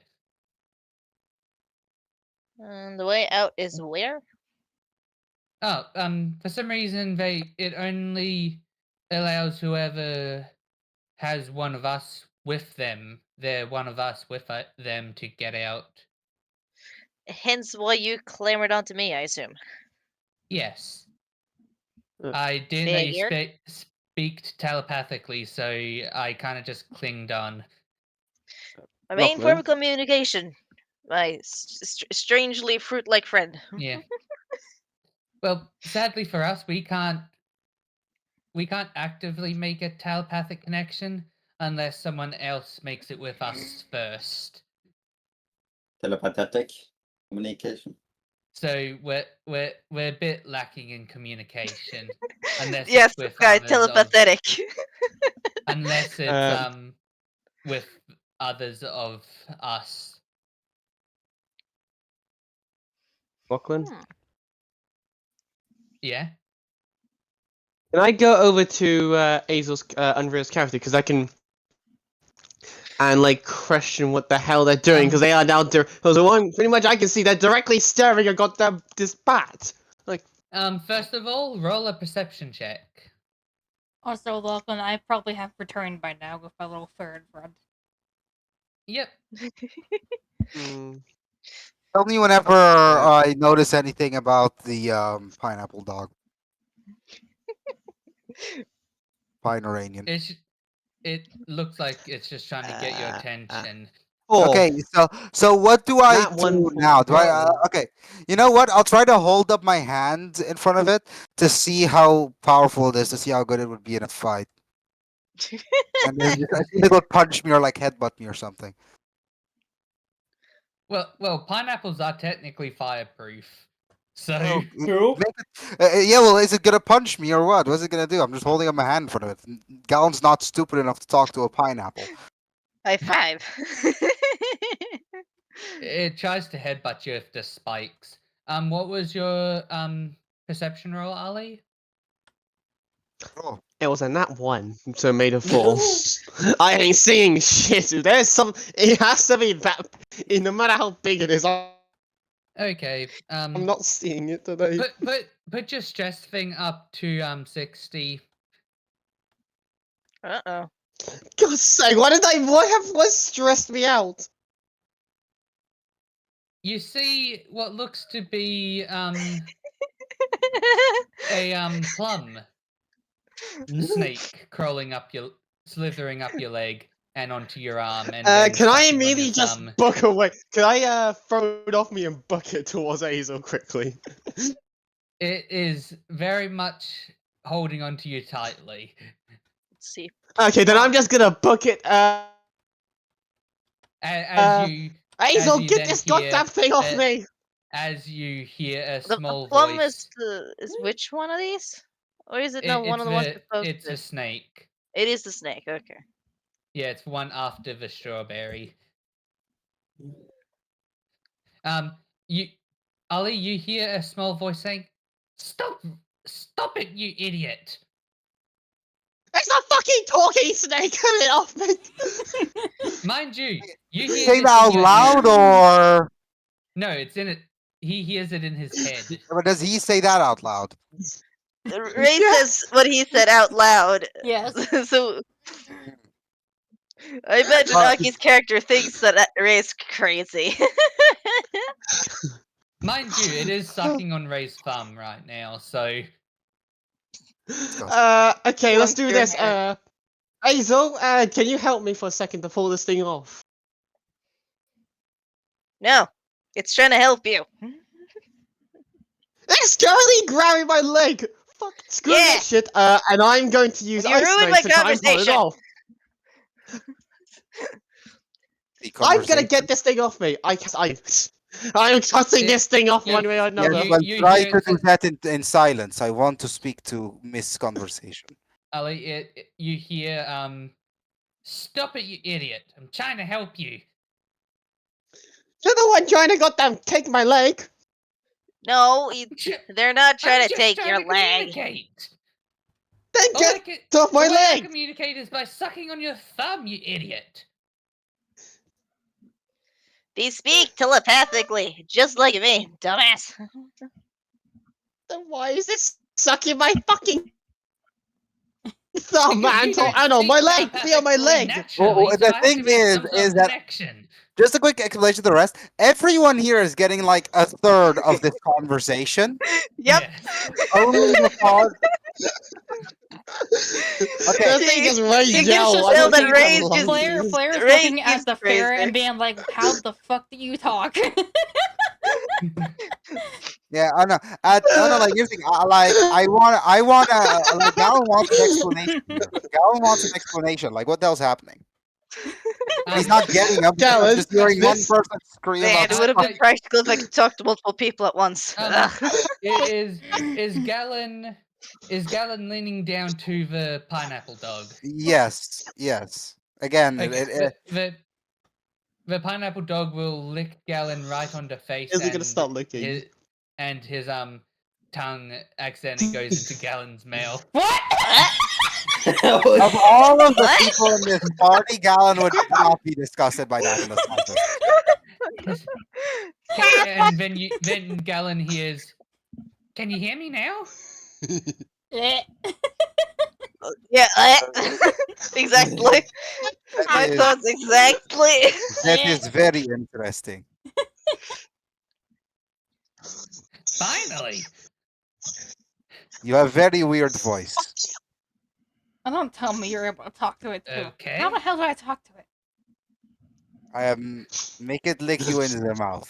The way out is where? Oh, for some reason it only allows whoever has one of us with them. They're one of us with them to get out. Hence why you clambered onto me, I assume. Yes. Uh, I didn't know you Figured. speak telepathically, so I kind of just clinged on. My main form Lachlan. of communication. My strangely fruit-like friend. Yeah. Well, sadly for us, we can't actively make a telepathic connection unless someone else makes it with us first. Telepathetic communication. So we're a bit lacking in communication, unless Yes, it's with guy, others telepathetic. unless it's with others of us. Lachlan. Yeah. Can I go over to Azel's Unreal's character because I can and like question what the hell they're doing because they are now because pretty much I can see they're directly staring at goddamn this bat. First of all, roll a perception check. Also, Lachlan, I probably have returned by now with my little third friend. Yep. Mm. Tell me whenever I notice anything about the pineapple dog. Pomeranian. It looks like it's just trying to get your attention. Okay, so what do I Not one do for now? Do I roll. okay? You know what? I'll try to hold up my hand in front of it to see how powerful it is, to see how good it would be in a fight. And then I think it would punch me or like headbutt me or something. Well, pineapples are technically fireproof. So Oh, True. yeah, well, is it gonna punch me or what? What's it gonna do? I'm just holding up my hand in front of it. Gallon's not stupid enough to talk to a pineapple. High five. it tries to headbutt you with the spikes. What was your perception roll, Ali? Oh, It was a nat 1, so it made a 4. I ain't seeing shit. If there's some, it has to be that. No matter how big it is, Okay. I'm not seeing it today. Put your stress thing up to 60. Uh-oh. God's sake, what stressed me out? You see what looks to be a plum snake crawling up slithering up your leg and onto your arm, and then Can I sucking on immediately your just thumb. book away? Can I throw it off me and book it towards Hazel quickly? It is very much holding onto you tightly. Let's see. Okay, then I'm just gonna book it. As you Hazel, you get then this hear, goddamn thing off me! as you hear a The small plum voice. is which one of these? Or is it not one of the ones you It's a posted? snake. It is the snake, okay. Yeah, it's one after the strawberry. You, Ali, you hear a small voice saying, "Stop it, you idiot!" It's a fucking talking snake! Get it off me! Mind you, you hear say this that out in your loud, ear. or No, it's in it. He hears it in his head. or does he say that out loud? Ray says what he said out loud. Yes. So I imagine Aki's character thinks that Ray's crazy. Mind you, it is sucking on Ray's thumb right now, so Okay, let's do Your this. hand. Hazel, can you help me for a second to pull this thing off? No, it's trying to help you. It's currently grabbing my leg! Fuck, screw Yeah. that shit, and I'm going to use You Ice ruined Knife my to try and pull it conversation. off. I'm gonna get this thing off me. I'm cutting this thing off one way or Yes, another. but you try hear to do that in silence. I want to speak to Miss Conversation. Ali, you hear "Stop it, you idiot! I'm trying to help you." You're the one trying to goddamn take my leg. No, they're not I'm trying to just take trying your to leg. communicate. Then The get way off my the way I leg. communicate is by sucking on your thumb, you idiot. They speak telepathically, just like me, dumbass. Then why is this sucking my fucking thumb, Because you Anton? don't I know, speak my leg! Feel my telepathically leg! naturally, Well, so the I thing activate is some sort of that- connection. Just a quick explanation to the rest. Everyone here is getting like a third of this conversation. Yep. Yes. Only because Okay. That thing is right You can now. just I tell don't that think I'm Ray's just- lucky. Flair is Ray looking at is the ferret crazy. and being like, "How the fuck do you talk?" Yeah, I know. I know. Like here's the thing. I want like Gallon wants an explanation. Gallon wants an explanation. Like what the hell's happening? He's not getting up. Gallon, I'm just hearing one this- person scream Man, about it would have been like- practical if I could talk to multiple people at once. Is Gallon leaning down to the pineapple dog? Yes, yes. Again, Okay, the pineapple dog will lick Gallon right on the face. Is he gonna start licking? His tongue accidentally goes into Gallon's mouth. What? Of all of the What? people in this party, Galen would not be disgusted by that in the slightest. And then Galen hears, "Can you hear me now?" Eh. Yeah, exactly. My is- thoughts exactly. That is very interesting. Finally. You have very weird voice. Oh, don't tell me you're able to talk to it too. Okay. How the hell do I talk to it? I am make it lick you into the mouth.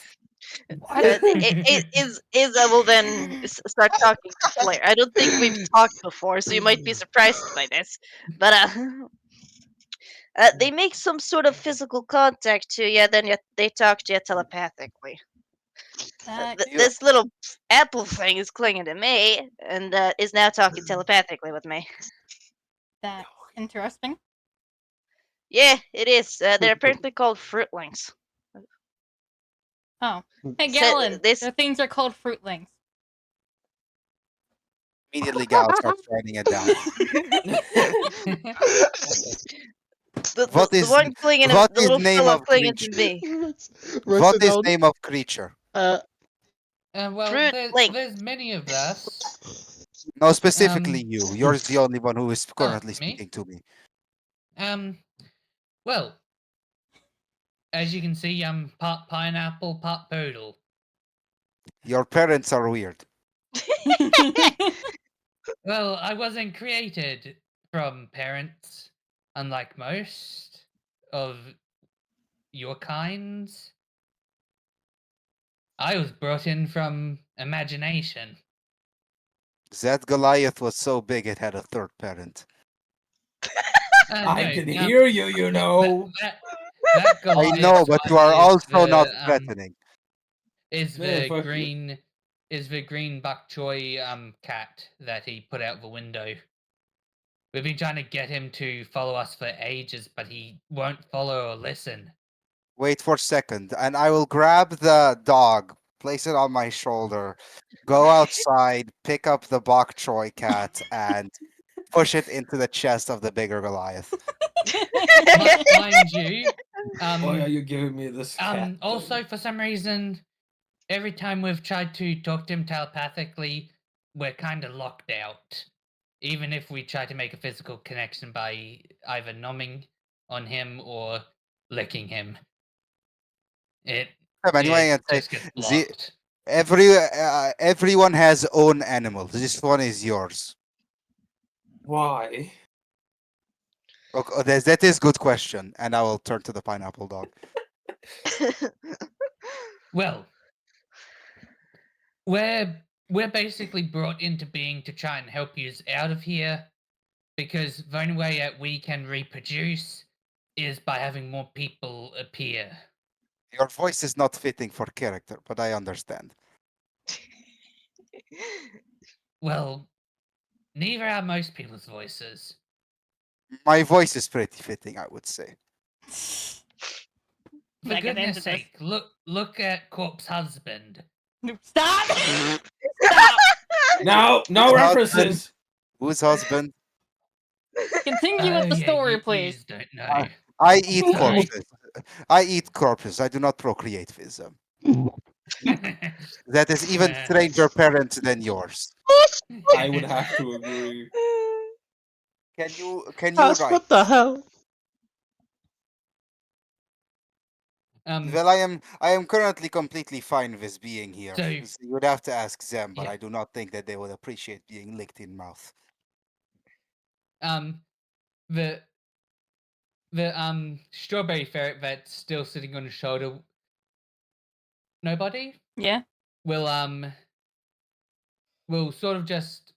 Isa will then start talking to Flair. I don't think we've talked before, so you might be surprised by this. But they make some sort of physical contact to you, then they talk to you telepathically. This little apple thing is clinging to me, and is now talking telepathically with me. That interesting. Yeah, it is. They're apparently called fruitlings. Oh, hey So, Galen, this- their things are called fruitlings. Immediately, Gal starts writing it down. What The is one clinging, what the is little name fella of clinging to creature? me. What is name of creature? Well, Fruit link. there's many of us. No, specifically you. You're the only one who is currently me? speaking to me. Well, as you can see, I'm part pineapple, part poodle. Your parents are weird. Well, I wasn't created from parents, unlike most of your kinds. I was brought in from imagination. That Goliath was so big it had a third parent. I No, can hear you, you know. That I Goliath know, but you are is also not the, threatening. Is Yeah, the fuck you. green bok choy cat that he put out the window. We've been trying to get him to follow us for ages, but he won't follow or listen. Wait for a second, and I will grab the dog, place it on my shoulder, go outside, pick up the bok choy cat, and push it into the chest of the bigger Goliath. Mind you, Why are you giving me this cat? also for some reason, every time we've tried to talk to him telepathically, we're kind of locked out. Even if we try to make a physical connection by either numbing on him or licking him, Anyway, it I'd say just gets blocked. everyone has own animals. This one is yours. Why? Okay, that is good question, and I will turn to the pineapple dog. Well, we're basically brought into being to try and help you out of here, because the only way that we can reproduce is by having more people appear. Your voice is not fitting for character, but I understand. Well, neither are most people's voices. My voice is pretty fitting, I would say. For Not gonna goodness into this. sake, look at Corp's husband. Stop! Stop! No, no Husband? references. Whose husband? Continue with the yeah, story, you please. just don't know. I eat Sorry. corpses. I eat corpses. I do not procreate with them. That is even Nah. stranger parents than yours. I would have to agree. Can you That's write? what the hell? Well, I am currently completely fine with being here. So- You would have to ask them, but Yeah. I do not think that they would appreciate being licked in mouth. The strawberry ferret that's still sitting on his shoulder. Nobody Yeah. will sort of just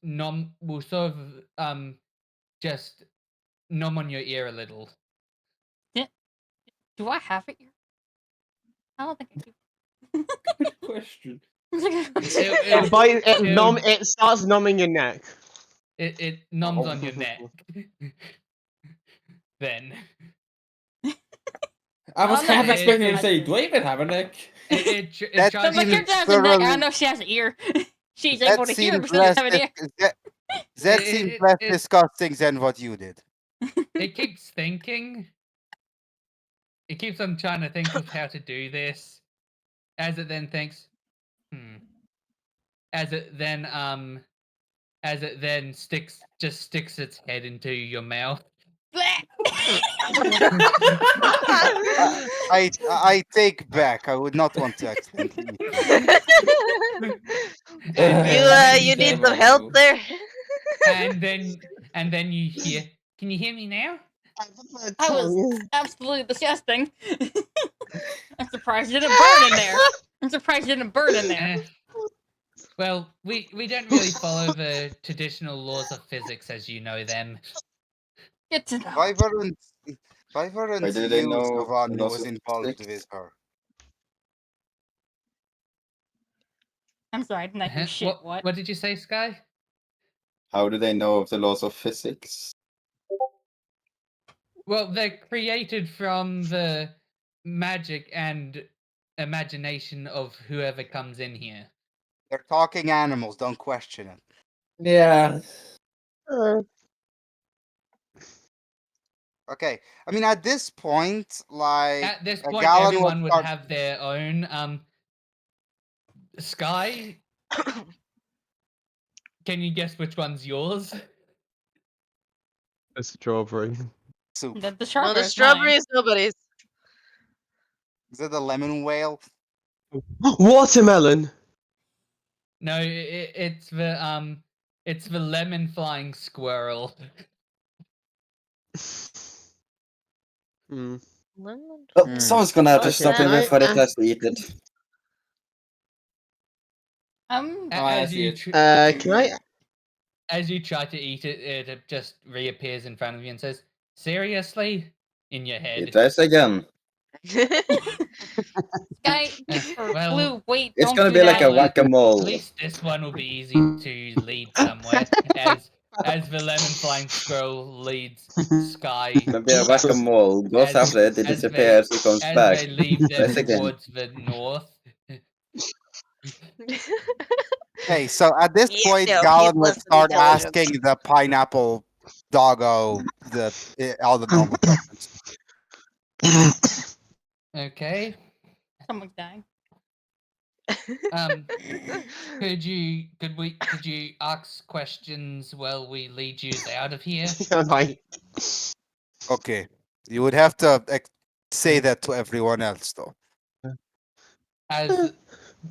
just numb on your ear a little. Do I have it? I don't think I do. Good question. It starts numbing your neck. It numbs Oh. on your neck. Then I was Oh, no, half but- expecting him to say, "Do I even have a neck?" it That No, tries my to character has a neck. I thoroughly- don't know if she has an ear. She's That able to hear, seems but she doesn't have an ear. That It- seems it- less it- disgusting than what you did. It keeps thinking. It keeps on trying to think of how to do this, as it then thinks, as it then sticks its head into your mouth. I take back. I would not want to accidentally. You need some help there? and then you hear. Can you hear me now? That was absolutely disgusting. I'm surprised you didn't burn in there. I'm surprised you didn't burn in there. Well, we don't really follow the traditional laws of physics as you know them. Good to know. Why weren't Why do they you know the one the who laws was of involved physics? with her? I'm sorry, I didn't hear shit. What? What did you say, Sky? How do they know of the laws of physics? Well, they're created from the magic and imagination of whoever comes in here. They're talking animals. Don't question it. Yeah. Okay. I mean, at this point, like At this a point, gallon would everyone would start. have their own. Sky, can you guess which one's yours? A strawberry. Soup. The No, the strawberry is strawberry mine. is nobody's. Is it the lemon whale? Watermelon. No, it's the lemon flying squirrel. Hmm. Lemon Oh, Hmm. someone's gonna have to Okay, stop him can I- before he tries to eat it. I As see you it. Can I? as you try to eat it, it just reappears in front of you and says, "Seriously?" in your He head. tries again. Sky or Well, Blue, wait, It's don't gonna do be like that. a whack-a-mole. At least this one will be easy to lead somewhere, as the lemon flying squirrel leads Sky. It's gonna be a whack-a-mole. Goes As- after it, it as disappears, it comes as back. they leave them Tries again. towards the north. Hey, so at this You point, know, Gallon people would with start intelligence. asking the pineapple doggo all the normal questions. Okay. Someone's dying. Could you ask questions while we lead you out of here? Like, Okay, you would have to say that to everyone else, though. As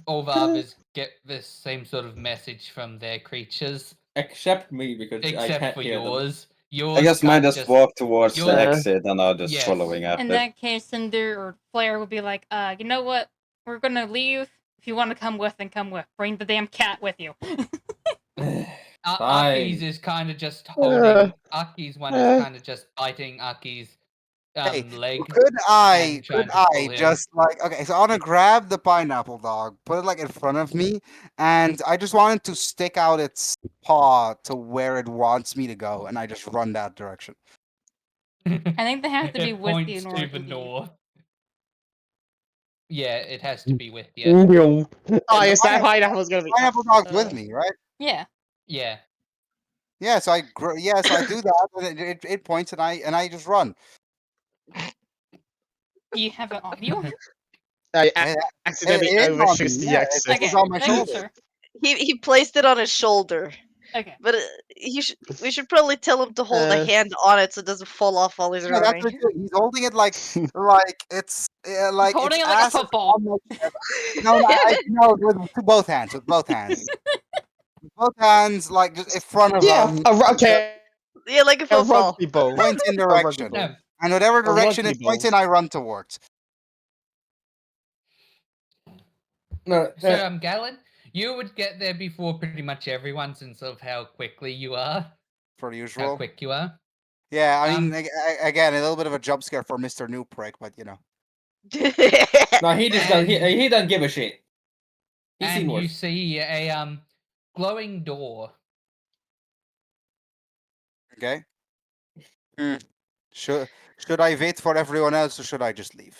all the others get this same sort of message from their creatures, Except me, because I except can't for hear them. yours. Yours I guess mine kinda just walk towards the yours- exit and are just Yes. following In after. that case, Cinder or Flare would be like, you know what? We're gonna leave. If you want to come with, then come with. Bring the damn cat with you. Aki's Fine. is kind of just holding. Aki's one is kind of just biting Aki's Hey, leg. could I trying to pull him. just like okay? So I want to grab the pineapple dog, put it like in front of me, and I just wanted to stick out its paw to where it wants me to go, and I just run that direction. I think they have to be It with you points in to order the to leave. north. Yeah, it has to be with you. oh, yes, that pineapple- pineapple's gonna be. Pineapple dog's with Uh, me, right? Yeah. Yeah. Yeah, so I do that, and it points, and I just run. Do you have it on you? I Yeah, accidentally it is on overshoots me, the yeah, exit. it's on my making shoulder. sure. He placed it on his shoulder, Okay. but we should probably tell him to hold a hand on it so it doesn't fall off while he's Yeah, that's running. what it's doing. He's holding it like it's like Holding its it like a ass is football. on my chest. No, with both hands, with both hands. With both hands, like just in front of Yeah, him, okay, Yeah, like a a football. rugby ball. points in A rugby direction. ball. No. And whatever A direction rugby it points ball. in, I run towards. No, So, Galen, you would get there before pretty much everyone, since of how quickly you are. Per How usual. quick you are. Yeah, I mean, again, a little bit of a jump scare for Mr. New Prick, but you know. no, he just doesn't. He doesn't give a shit. He's seen And you worse. see a glowing door. Okay. Should I wait for everyone else, or should I just leave?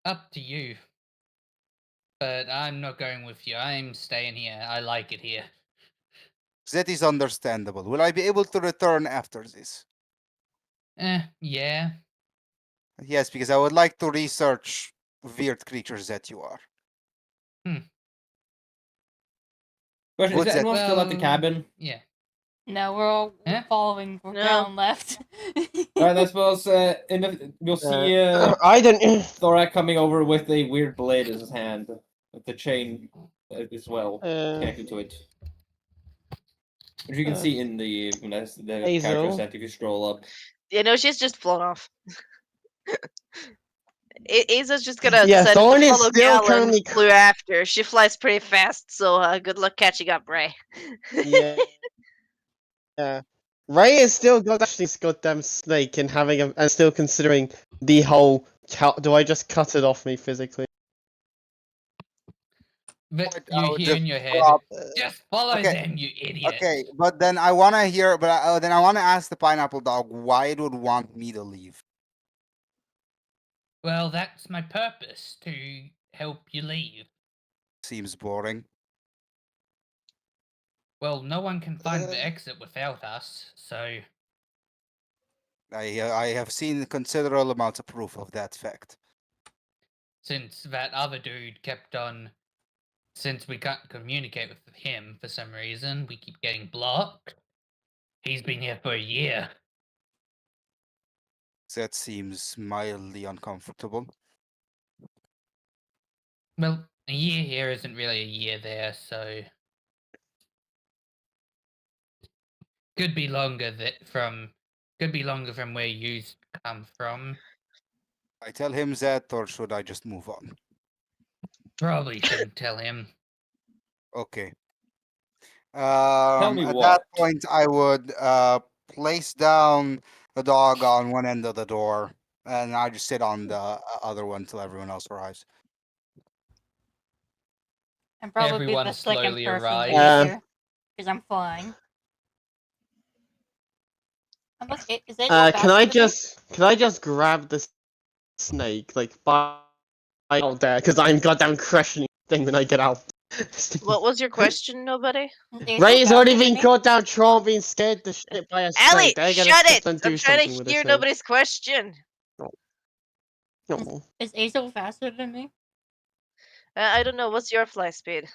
Up to you. But I'm not going with you. I'm staying here. I like it here. That is understandable. Will I be able to return after this? Yeah. Yes, because I would like to research weird creatures that you are. Question, is Would that anyone still at the Well, cabin? Yeah. No, we're all Huh? following No. down left. Alright, I suppose you'll see I don't. Thorak coming over with a weird blade in his hand, with the chain as well connected to it. Which you can see in the character Hazel. set if you scroll up. She's just flown off. Aza's just gonna Yeah, decide to Thorn is follow still Gal and currently flew after. She flies pretty fast, so good luck catching up, Ray. Yeah. Yeah. Ray is still got actually goddamn snake and having and still considering the whole. Do I just cut it off me physically? But But you I would hear just in your head, drop- just follow Okay, them, you idiot. Okay, but then I want to hear. Then I want to ask the pineapple dog why it would want me to leave. Well, that's my purpose, to help you leave. Seems boring. Well, no one can find the exit without us, so I have seen considerable amounts of proof of that fact. since that other dude kept on, since we can't communicate with him for some reason, we keep getting blocked. He's been here for a year. That seems mildly uncomfortable. Well, a year here isn't really a year there, so could be longer from where you come from. I tell him that, or should I just move on? Probably shouldn't tell him. Okay. me At what? that point, I would place down the dog on one end of the door, and I just sit on the other one till everyone else arrives. I'm probably Everyone the second slowly person arrives. here because I'm flying. Unless is it Can I just grab the snake like by out there because I'm goddamn crushing thing when I get out. What was your question, nobody? Ray has already been caught down Trump being scared the shit by a Allie, snake. They're gonna shut step it! and do I'm trying something to with hear this snake. nobody's question. No. Is Azel faster than me? I don't know. What's your fly speed?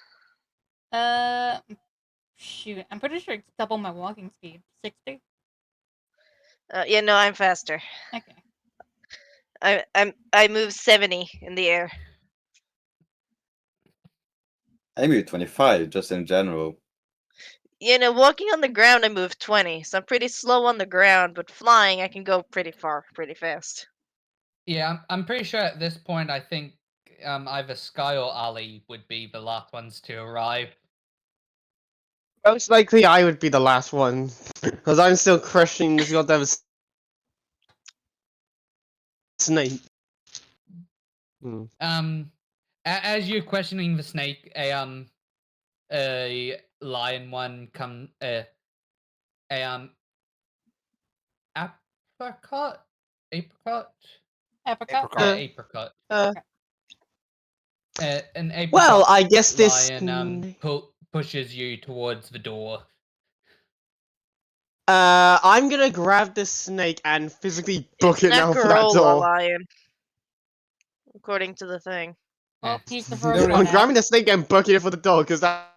Shoot, I'm pretty sure it's double my walking speed. 60. Yeah, no, I'm faster. Okay. I move 70 in the air. I move 25 just in general. Walking on the ground I move 20, so I'm pretty slow on the ground, but flying I can go pretty far, pretty fast. Yeah, I'm pretty sure at this point I think either Sky or Ali would be the last ones to arrive. Most likely I would be the last one. Because I'm still crushing this goddamn snake. As you're questioning the snake, a lion one apricot. Apricot. An apricot. Well, I guess this lion pushes you towards the door. I'm gonna grab this snake and physically book it now for that Nakarola door. lion, according to the thing. Well, he's the first I'm one out. grabbing the snake and booking it for the door because that.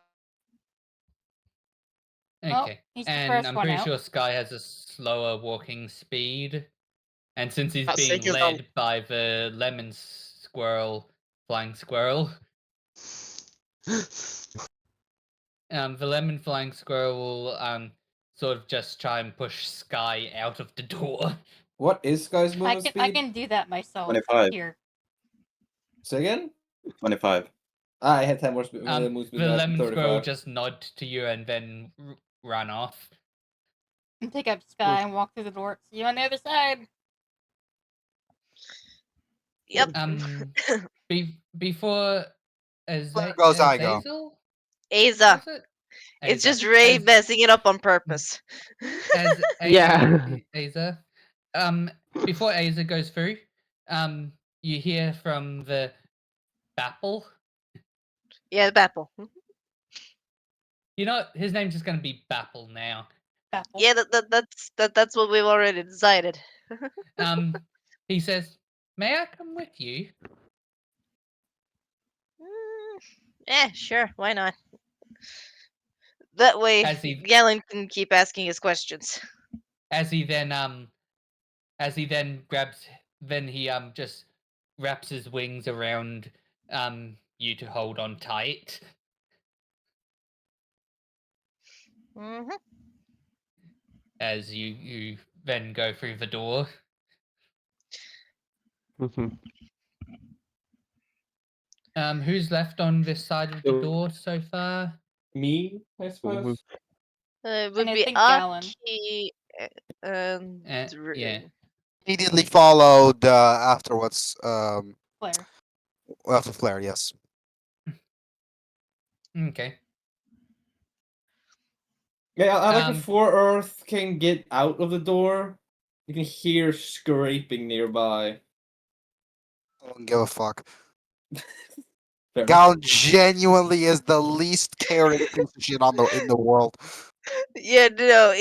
Okay, he's the and first I'm one pretty out. sure Sky has a slower walking speed, and since he's That being snake is led by the lemon squirrel, flying squirrel, the lemon flying squirrel will sort of just try and push Sky out of the door. What is Sky's movement speed? I can do that myself. 25. Here. Say again? 25. I had 10 more speed. The lemon squirrel just nod to you and then run off. And pick up Sky and walk through the door. See you on the other side. Yep. Before There goes Igo. Aza. It's just Ray messing it up on purpose. As Yeah. Aza. Before Aza goes through, you hear from the Bapple. Yeah, Bapple. You know, his name's just gonna be Bapple now. Baffle. Yeah, that's what we've already decided. He says, "May I come with you?" Sure, why not? That way, As he Galen can keep asking his questions. as he then grabs, then he just wraps his wings around you to hold on tight. Hmm. As you then go through the door. Who's left on this side of the So- door so far? Me, I suppose. It And would I be think Galen. Aki and Yeah. Immediately followed afterwards. Flare. After Flare, yes. Okay. Yeah, I like Um, before Earth can get out of the door, you can hear scraping nearby. I don't give a fuck. Fair enough. Gal genuinely is the least caring piece of shit in the world. Yeah, no,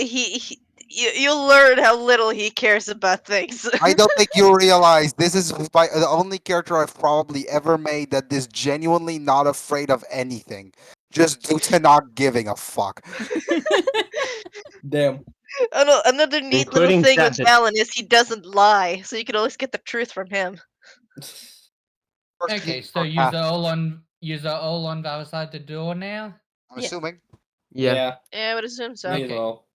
you'll learn how little he cares about things. I don't think you realize this is the only character I've probably ever made that is genuinely not afraid of anything, just due to not giving a fuck. Damn. Another neat little Including thing with Gadget. Valen is he doesn't lie, so you can always get the truth from him. okay, so you're all on the other side of the door now. I'm Yes. assuming. Yeah. Yeah, I would assume so. Me as Okay. well.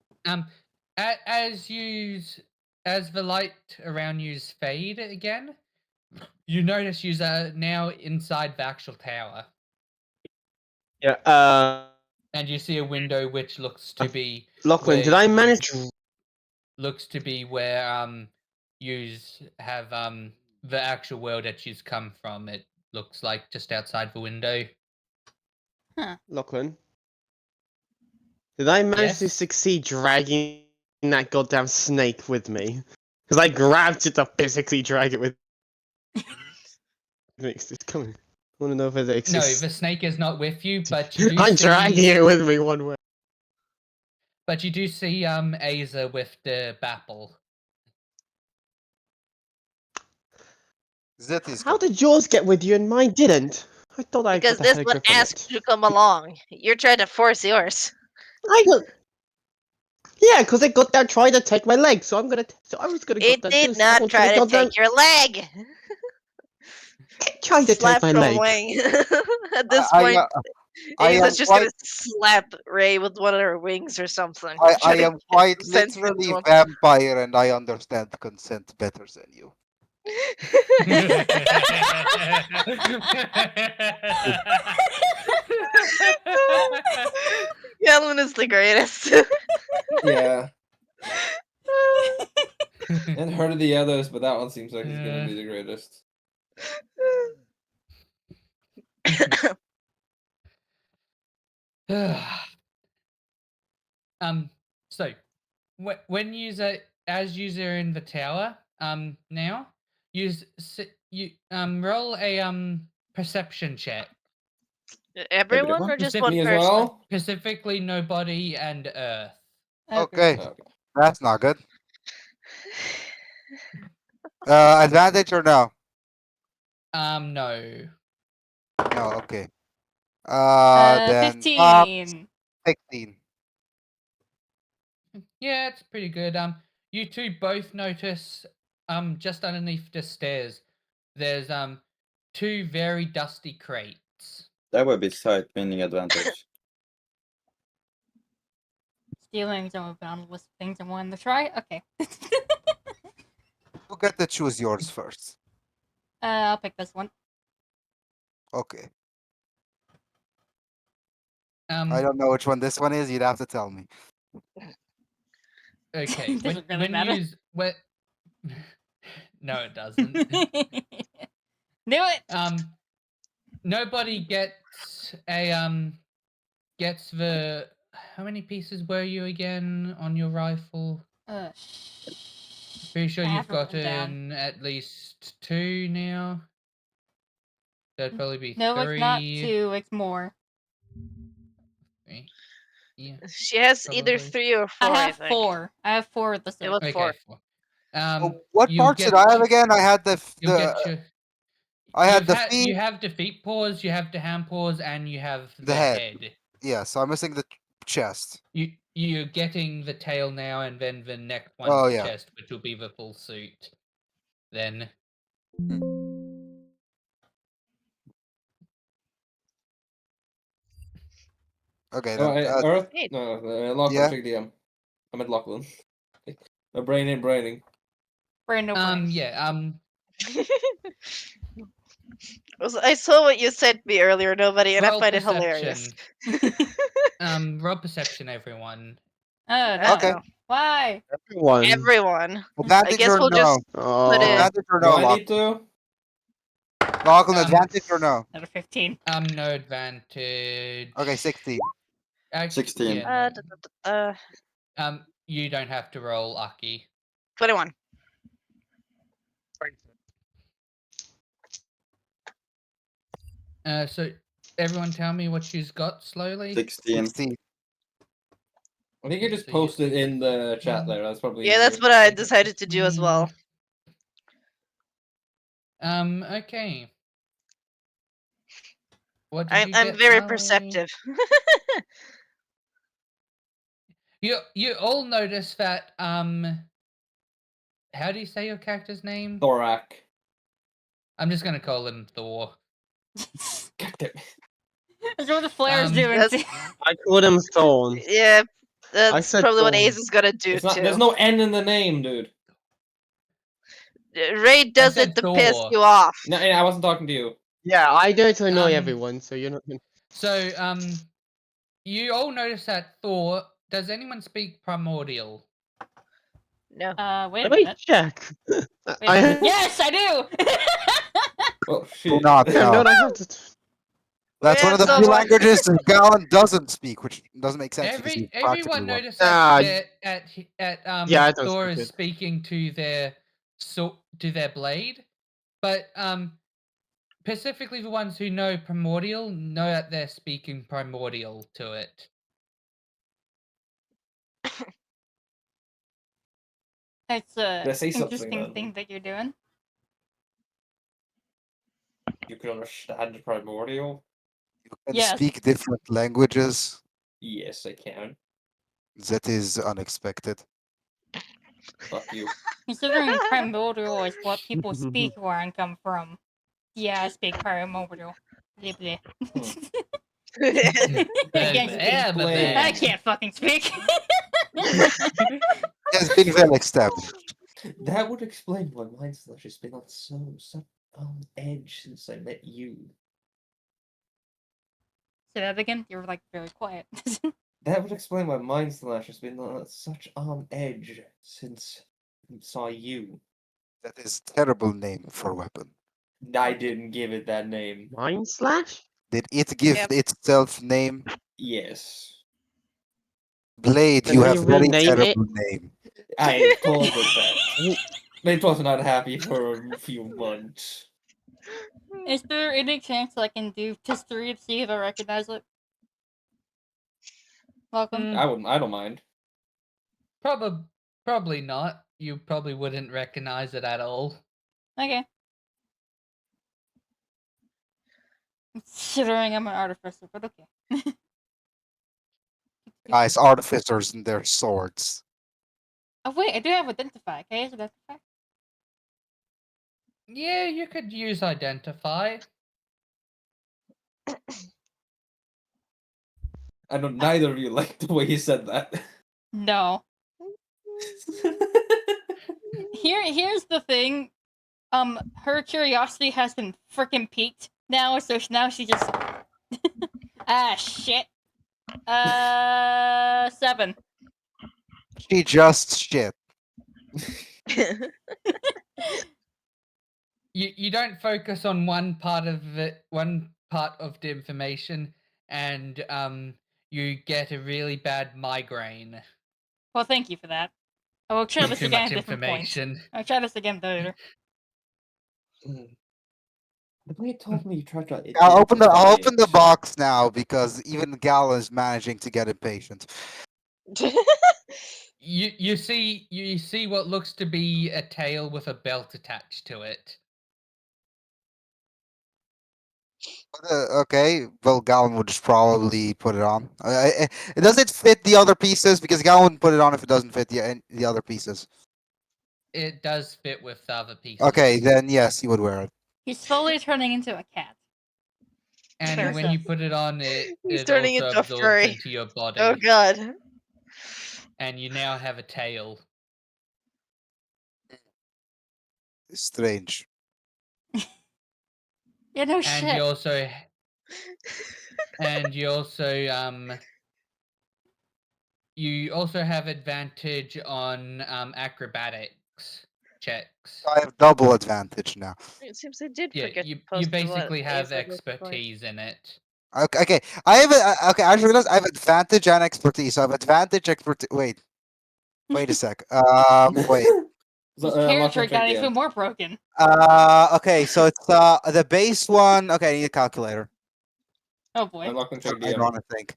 As the light around yous fade again, you notice yous are now inside the actual tower, Yeah. and you see a window which looks to be Lachlan, where did I yous- manage? looks to be where yous have the actual world that yous come from. It looks like just outside the window. Lachlan, did I manage to Yes. succeed dragging that goddamn snake with me? Because I grabbed it to physically drag it with me. It's coming. I want to know if it No, exists. the snake is not with you, but you do I'm see. dragging it with me one way. But you do see Aza with the Bapple. Zit is How did yours get with you and mine didn't? I thought I Because got this a one grip on asked it. you to come along. You're trying to force yours. I got. Yeah, because it got down trying to take my leg, so I was gonna go It down did not try to take your leg. trying to take Slap my from leg. Wang. At this I, point, I am Aza's just quite gonna slap Ray with one of her wings or something. I Try to am get quite some sense into literally him. vampire and I understand consent better than you. Galen is the greatest. Yeah. And heard of the others, but that one seems like it's gonna be the greatest. So when as user in the tower now roll a perception check. Everyone or just one Me as person? well? Specifically nobody and Earth. Okay, Okay. that's not good. Advantage or no? No. No, okay. Then 15. 16. Yeah, it's pretty good. You two both notice just underneath the stairs there's two very dusty crates. That would be sight, meaning advantage. Stealing some of the list of things I wanted to try. Okay. You get to choose yours first. I'll pick this one. Okay. I don't know which one this one is. You'd have to tell me. Okay. Does it really matter? No, it doesn't. Do it. Nobody gets the. How many pieces were you again on your rifle? Pretty sure you've gotten at least 2 now. That'd probably be No, 3. it's not 2. It's more. 3. Yeah. She has either Probably. 3 or 4. I have think. 4. I have 4 of the Yeah, 6. what Okay. 4? 4. What you'll parts did get I have your- again? I had the You'll get your. I had You've the had, feet, you have the feet paws, you have the hand paws, and you have The the head. head. yeah. So I'm missing the chest. You're getting the tail now, and then the neck one's Oh, the yeah. chest, which will be the full suit. Then Okay. Oh, Then, Earth? Neat. No, Lachlan, Yeah. check DM. I meant Lachlan. My brain ain't braining. Brain no brain. yeah, I saw what you sent me earlier, nobody, and I roll find it hilarious. perception. Roll perception, everyone. Oh no. Okay. Why? Everyone. Everyone. I Advantage guess or we'll no? just put in. Advantage or Do no? I need to? Lachlan, Um, advantage or no? Another 15. No advantage. Okay, 16. 16. Yeah, Uh, you don't have to roll, Aki. 21. So everyone, tell me what you've got slowly. 16. 16. I think you Let's just see. posted in the chat there. That's probably Yeah, that's easier. what I decided to do as well. Okay. What did you I'm get, very Molly? perceptive. You all notice that how do you say your character's name? Thorak. I'm just gonna call him Thor. God damn it. That's what the flare's Um, doing That's- too. I called him Thorn. Yeah, that's said probably what Thorn. Ace is gonna do It's not, too. there's no N in the name, dude. Ray does said it to piss Thor. you off. No, I wasn't talking to you. Yeah, I do it to annoy Um, everyone, so you're not gonna. So you all notice that Thor. Does anyone speak Primordial? No. Wait a Let me minute. check. Wait a I minute. Yes, I do! Well, Do shit. not. no, No. I have to. That's We one of had the few someone- languages that Galen doesn't speak, which doesn't make sense because he's Everyone practically one. noticed Nah, that yeah, I don't Thor speak is it. speaking to their blade, but specifically the ones who know Primordial know that they're speaking Primordial to it. It's a I say something, interesting then? thing that you're doing. You can understand Primordial? You can Yes. speak different languages. Yes, I can. That is unexpected. Fuck you. Considering primordial is what people speak where I come from. Yeah, I speak primordial. Blah, blah. I can't speak. I can't fucking speak. Has been well established. That would explain why Mind Slash has been on such on edge since I met you. Say that again. You're like very quiet. That would explain why Mind Slash has been on such on edge since I saw you. That is terrible name for weapon. I didn't give it that name. Mind Slash? Did it give Yep. itself name? Yes. Blade, Then you will have you very rename it? terrible name. I told it that. It was not happy for a few months. Is there any chance I can do history to see if I recognize it? Welcome. I don't mind. Probably not. You probably wouldn't recognize it at all. Okay. Considering I'm an artificer, but okay. Guys, artificers and their swords. Oh wait, I do have identify. Okay, is identify? Yeah, you could use identify. I know neither of you like the way he said that. No. Here's the thing. Her curiosity has been freaking piqued now, so now she just ah shit. 7. She just shit. You don't focus on one part of the information, and you get a really bad migraine. Well, thank you for that. I will try From this too again much at a different point. information. I'll try this again later. The blade told me you tried to. I'll open the identify it. box now because even Galen's managing to get impatient. You see what looks to be a tail with a belt attached to it. Okay, well, Galen would just probably put it on. Does it fit the other pieces? Because Galen wouldn't put it on if it doesn't fit the other pieces. It does fit with the other pieces. Okay, then yes, he would wear it. He's slowly turning into a cat. And Fair when enough. you put it on, He's it turning also into a absorbs furry. into your body, Oh god. and you now have a tail. Strange. Yeah, no And shit. you also have advantage on acrobatics checks. I have double advantage now. It seems I did Yeah, forget to you post what basically have Aza looked like. expertise in it. Okay, I have okay. I just realized I have advantage and expertise. So I have advantage, expertise. Wait a sec. Wait. His I'm not character gonna check got the even end. more broken. Okay. So it's the base one. Okay, I need a calculator. Oh boy. I'm not gonna check I the don't end. want to think.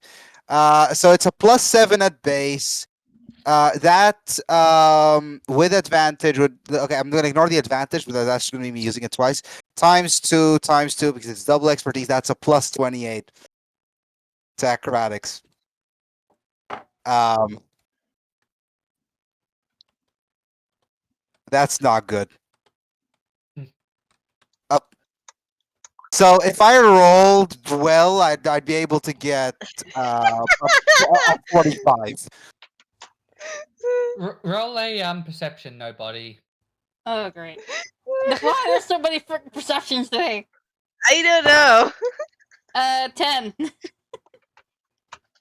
So it's a +7 at base. That with advantage would okay. I'm gonna ignore the advantage, but that's gonna be me using it twice. ×2 because it's double expertise. That's a +28 to acrobatics. That's not good. Up. So if I rolled well, I'd be able to get a 45. Roll a perception, nobody. Oh great. Why there's so many freaking perceptions today? I don't know.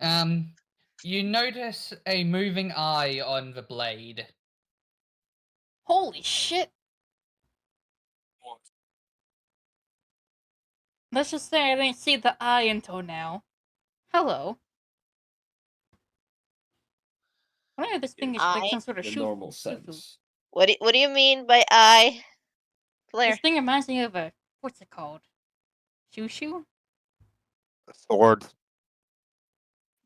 10. You notice a moving eye on the blade. Holy shit. Let's just say I didn't see the eye until now. Hello. I wonder if this thing is like Eye? some sort of The shoe. normal Shoo-fu. sense. What do you mean by eye? Blair. This thing reminds me of a what's it called? Shoo. Sword.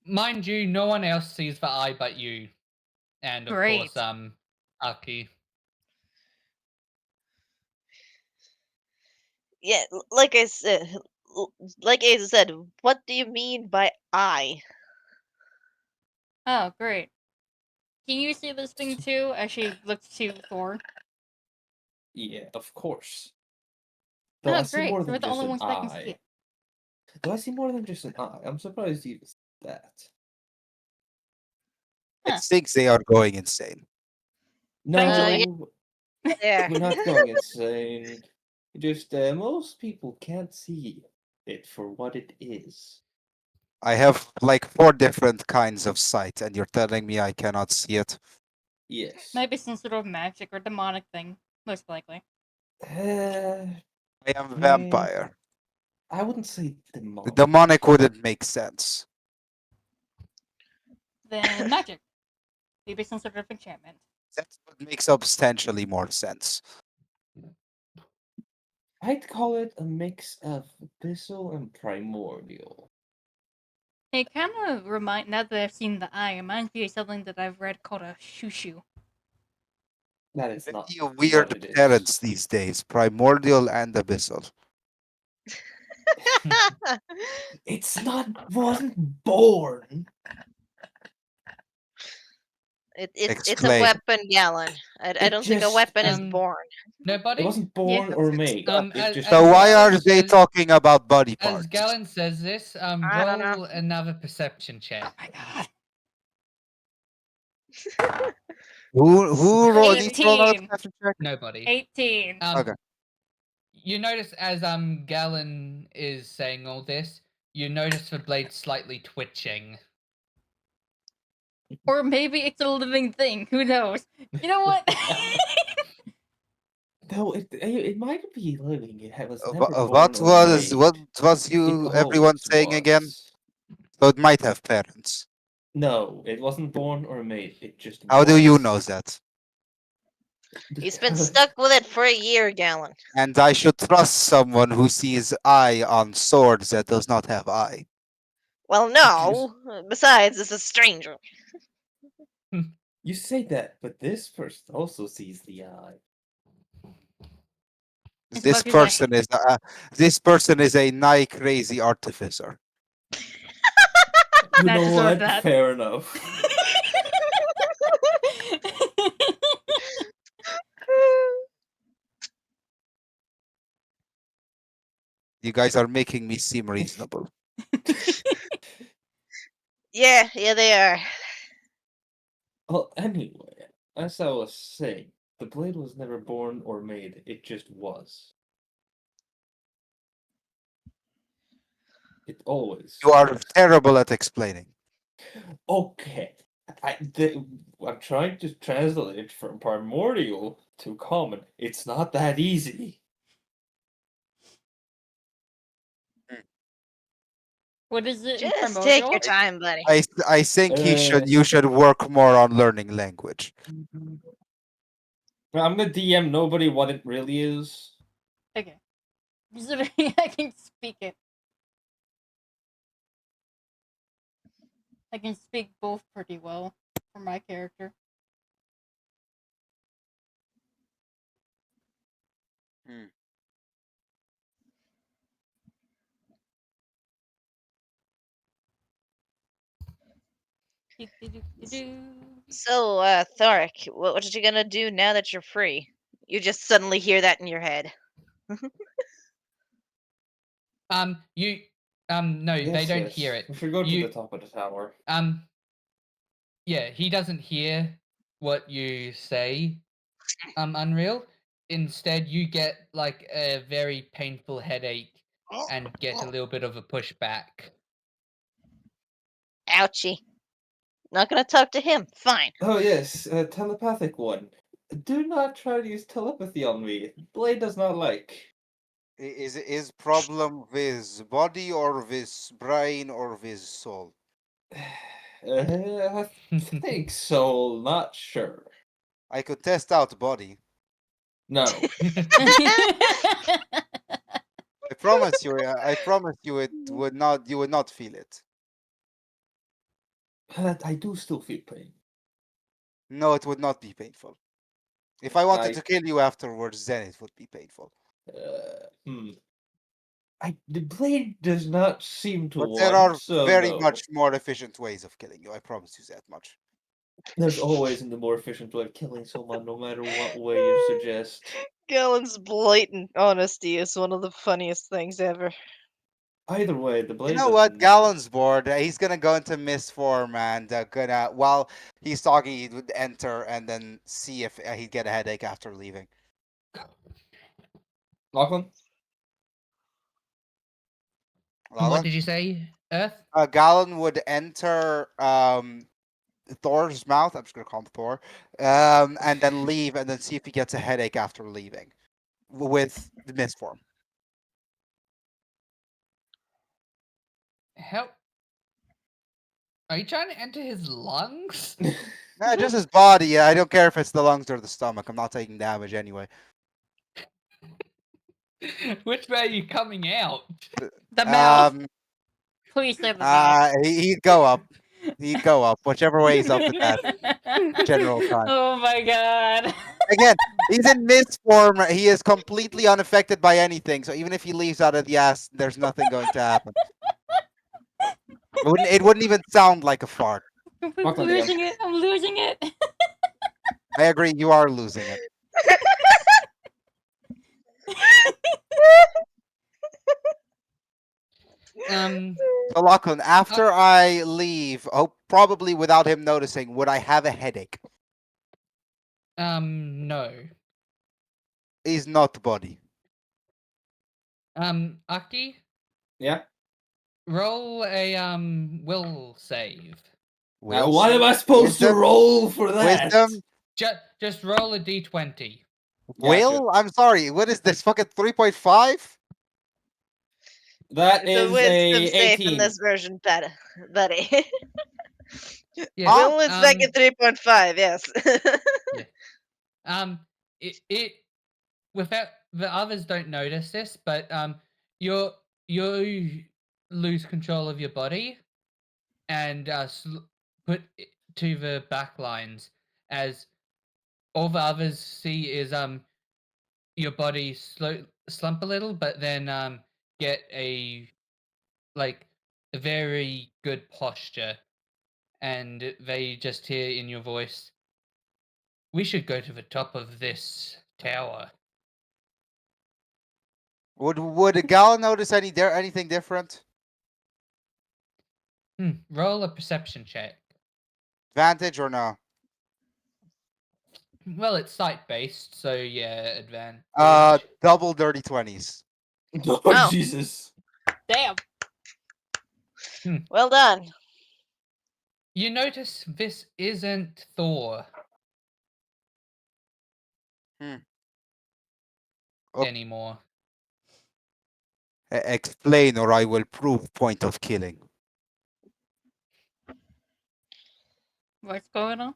Mind you, no one else sees the eye but you. And of Great. course, Aki. Yeah, like I said, what do you mean by eye? Oh great. Can you see this thing too? As she looks to Thor. Yeah, of course. Though I Oh see great. more So we're than the just only an ones that can see eye. it. Do I see more than just an eye? I'm surprised you said that. It Huh. thinks they are going insane. No, yeah. There. we're not going insane. Just most people can't see it for what it is. I have like 4 different kinds of sight, and you're telling me I cannot see it. Yes. Maybe some sort of magic or demonic thing, most likely. I am a Mm. vampire. I wouldn't say The demonic. demonic wouldn't make sense. Then magic. Maybe some sort of enchantment. That's what makes substantially more sense. I'd call it a mix of abyssal and primordial. It kind of now that I've seen the eye, it reminds me of something that I've read called a shoo. That is not Very what weird it is. parents these days, primordial and abyssal. It's wasn't born. It's a Explain. weapon, Gallon. I don't think a just, weapon is um, born. Nobody? It wasn't born or made. It just So why Galen are they says- talking about body parts? As Galen says this, I don't know. roll another perception check. Oh my god. Who rolled? Needs to roll another 18. perception check? Nobody. 18. Okay. You notice as Galen is saying all this, you notice the blade slightly twitching. Or maybe it's a living thing. Who knows? You know what? though it might be living. It was never What born or made. was you everyone always saying again? was. So it might have parents. No, it wasn't born or made. It just How do you was. know that? He's been stuck with it for a year, Gallon. And I should trust someone who sees eye on swords that does not have eye. Well, no. Besides, it's a stranger. You say that, but this person also sees the eye. It's This Bucky's person is a nigh crazy artificer. You Not know deserve what? that. Fair enough. You guys are making me seem reasonable. Yeah, they are. Well, anyway, as I was saying, the blade was never born or made, it just was. It always You are was. terrible at explaining. Okay. I'm trying to translate it from primordial to common. It's not that easy. What is it in Just take your primordial? time, buddy. I think Uh, you should work more on learning language. I'm gonna DM nobody what it really is. Okay. Considering I can speak it. I can speak both pretty well for my character. Hmm. So, Thoric, what are you gonna do now that you're free? You just suddenly hear that in your head. You no, they Yes, don't hear yes. it. We should go to You the top of the tower. yeah, he doesn't hear what you say, Unreal. Instead, you get like a very painful headache and get a little bit of a pushback. Ouchie. Not gonna talk to him. Fine. Oh yes, telepathic one. Do not try to use telepathy on me. Blade does not like. Is problem with body or with brain or with soul? I think so. Not sure. I could test out body. No. I promise you. I promise you, it would not. You would not feel it. But I do still feel pain. No, it would not be painful. If I wanted I to kill you afterwards, then it would be painful. hmm. The blade does not seem to But there want, are so very no. much more efficient ways of killing you. I promise you that much. There's always the more efficient way of killing someone, no matter what way you suggest. Gallon's blatant honesty is one of the funniest things ever. Either way, the You blade know what? doesn't. Gallon's bored. He's gonna go into mist form and gonna while he's talking, he would enter and then see if he'd get a headache after leaving. Lachlan? What Lachlan? did you say, Earth? Gallon would enter Thor's mouth. I'm just gonna call him Thor. And then leave and then see if he gets a headache after leaving with the mist form. Help. Are you trying to enter his lungs? Nah, just his body. I don't care if it's the lungs or the stomach. I'm not taking damage anyway. Which way are you coming out? The mouth. Um, Please say the mouth. he'd go up. He'd go up. Whichever way he's up with that general time. Oh my god. Again, he's in mist form. He is completely unaffected by anything. So even if he leaves out of the ass, there's nothing going to happen. It wouldn't even sound like a fart. I'm Lachlan, losing it. I'm losing it. I agree. You are losing it. So Lachlan, after I leave, oh, probably without him noticing, would I have a headache? No. He's not body. Aki, Yeah? roll a will save. What am I supposed to Wisdom? roll for that? Wisdom? Just roll a d20. Will? I'm sorry. What is this? Fucking 3.5? That It's a is wisdom a safe 18. in this version, buddy. Yeah. Will is back at 3.5, yes. Yeah. it without the others don't notice this, but you lose control of your body and put it to the back lines as all the others see is your body slump a little, but then get a a very good posture, and they just hear in your voice, "We should go to the top of this tower." Would Gal notice anything different? Roll a perception check. Advantage or no? Well, it's sight based, so yeah, advantage. Double dirty 20s. Oh, Oh. Jesus. Damn. Well done. You notice this isn't Thor Oh. anymore. Explain or I will prove point of killing. What's going on?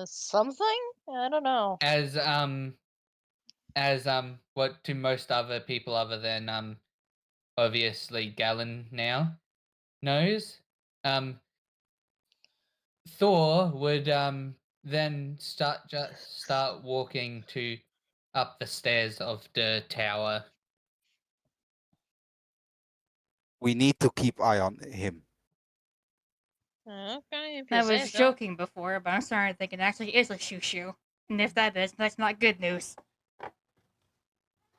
Something? I don't know. As what to most other people other than obviously Galen now knows, Thor would then start walking to up the stairs of the tower. We need to keep eye on him. Okay, if you I say was so. joking before, but I'm starting to think it actually is a shoo-shoo. And if that is, that's not good news.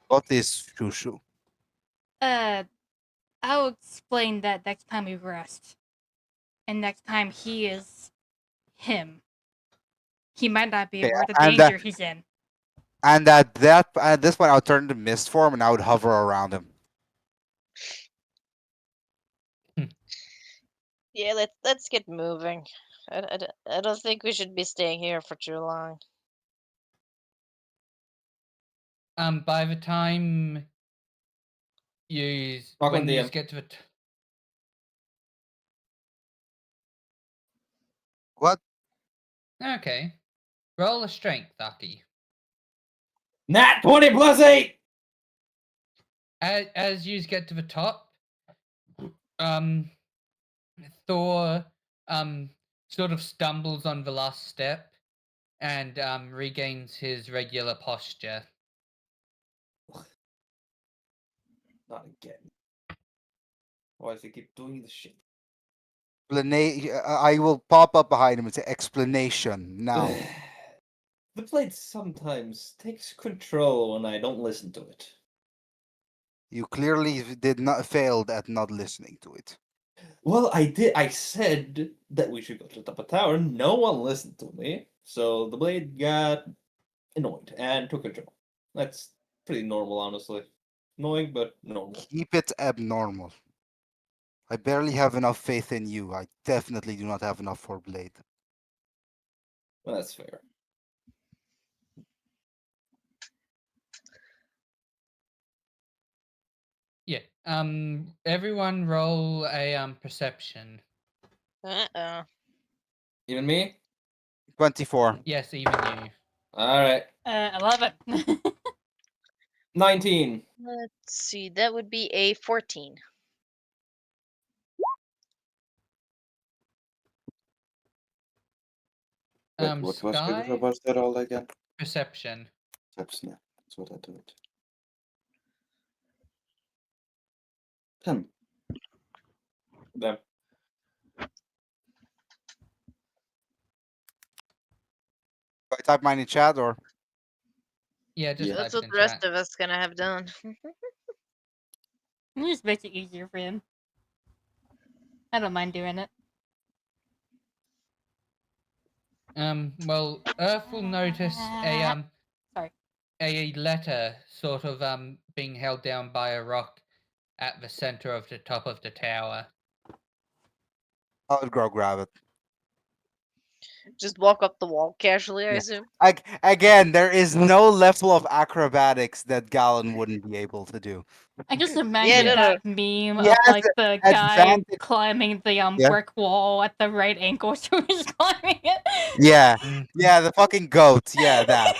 What is Shushu? I'll explain that next time we rest. And next time he is him. He might not be Okay, aware of the and danger he's in. And at this point, I would turn to mist form and I would hover around him. Yeah, let's get moving. I don't think we should be staying here for too long. By the time you Walk on when you DM. get to the What? okay, roll a strength, Aki. Nat 20 plus 8! As you get to the top, Thor sort of stumbles on the last step and regains his regular posture. Not again. Why does he keep doing this shit? I will pop up behind him and say explanation now. The blade sometimes takes control when I don't listen to it. You clearly did not failed at not listening to it. Well, I did. I said that we should go to the top of the tower. No one listened to me. So the blade got annoyed and took control. That's pretty normal, honestly. Annoying, but normal. Keep it abnormal. I barely have enough faith in you. I definitely do not have enough for Blade. Well, that's fair. Yeah. Everyone roll a perception. Uh-oh. Even me? 24. Yes, even you. Alright. 11. 19. Let's see. That would be a 14. Wait, what was Sky, that all again? perception. Perception, yeah. That's what I do it. 10. Damn. Do I type mine in chat or? Yeah, just Yeah. That's type what it the in rest chat. of us gonna have done. It just makes it easier for him. I don't mind doing it. Well, Earth will notice a Sorry. a letter sort of being held down by a rock at the center of the top of the tower. I'll go grab it. Just walk up the wall casually, I Yeah. assume. Again, there is no level of acrobatics that Galen wouldn't be able to do. I just imagine no, no. that meme He of has like the guy advantage. climbing the Yeah. brick wall at the right angle, so he's climbing it. Yeah, Mm. yeah, the fucking goat. Yeah, that.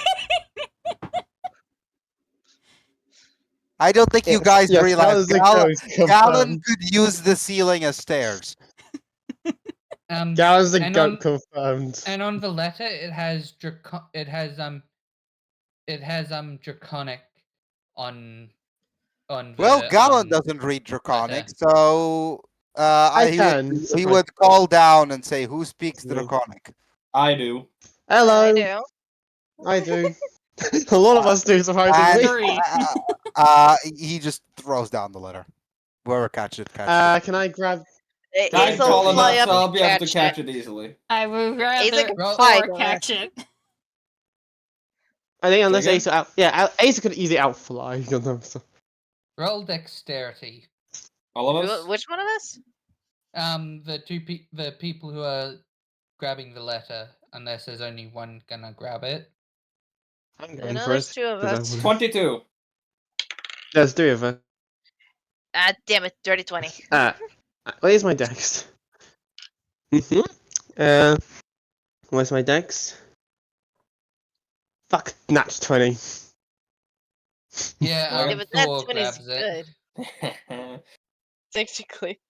I don't think you guys Yes, that realize was the Galen goat confirmed. could use the ceiling as stairs. That was the and goat on confirmed. and on the letter it has draconic on Well, the Galen doesn't read Draconic, letter. so I he can. would call down and say, "Who speaks Yeah. Draconic?" I do. Hello. I do. I do. A lot of us do, And surprisingly. Three. he just throws down the letter. Whoever catches it, catches it. Can I grab? I'm Ace will tall fly enough, up so I'll and be able to catch catch it. it easily. I would Ace rather can Roll- fly Thor glass. catch it. I think unless Say Ace out, yeah, Ace could easily outfly. You know, so. Roll dexterity. All of us? Which one of us? The people who are grabbing the letter, unless there's only one gonna grab it. I'm No, going for there's it. two of 'cause I us. wanna- 22. There's three of us. Ah, damn it, dirty 20. Where's my dex? Where's my dex? Fuck, nat 20. Yeah, Yeah, Yeah, but that Thor 20 is grabs it. good, technically.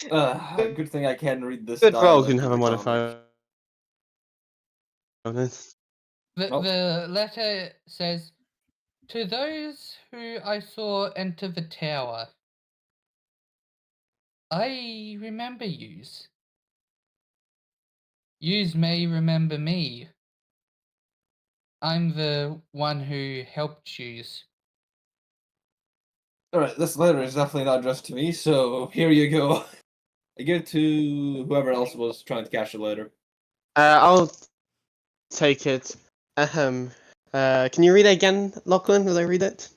Good thing I can read this Good roll dialect can of have a the comic. modifier on it. The letter says, "To those who I saw enter the tower, I remember yous. Yous may remember me. I'm the one who helped yous." Alright, this letter is definitely not addressed to me, so here you go. I give it to whoever else was trying to catch the letter. I'll take it. Can you read it again, Lachlan? Will I read it?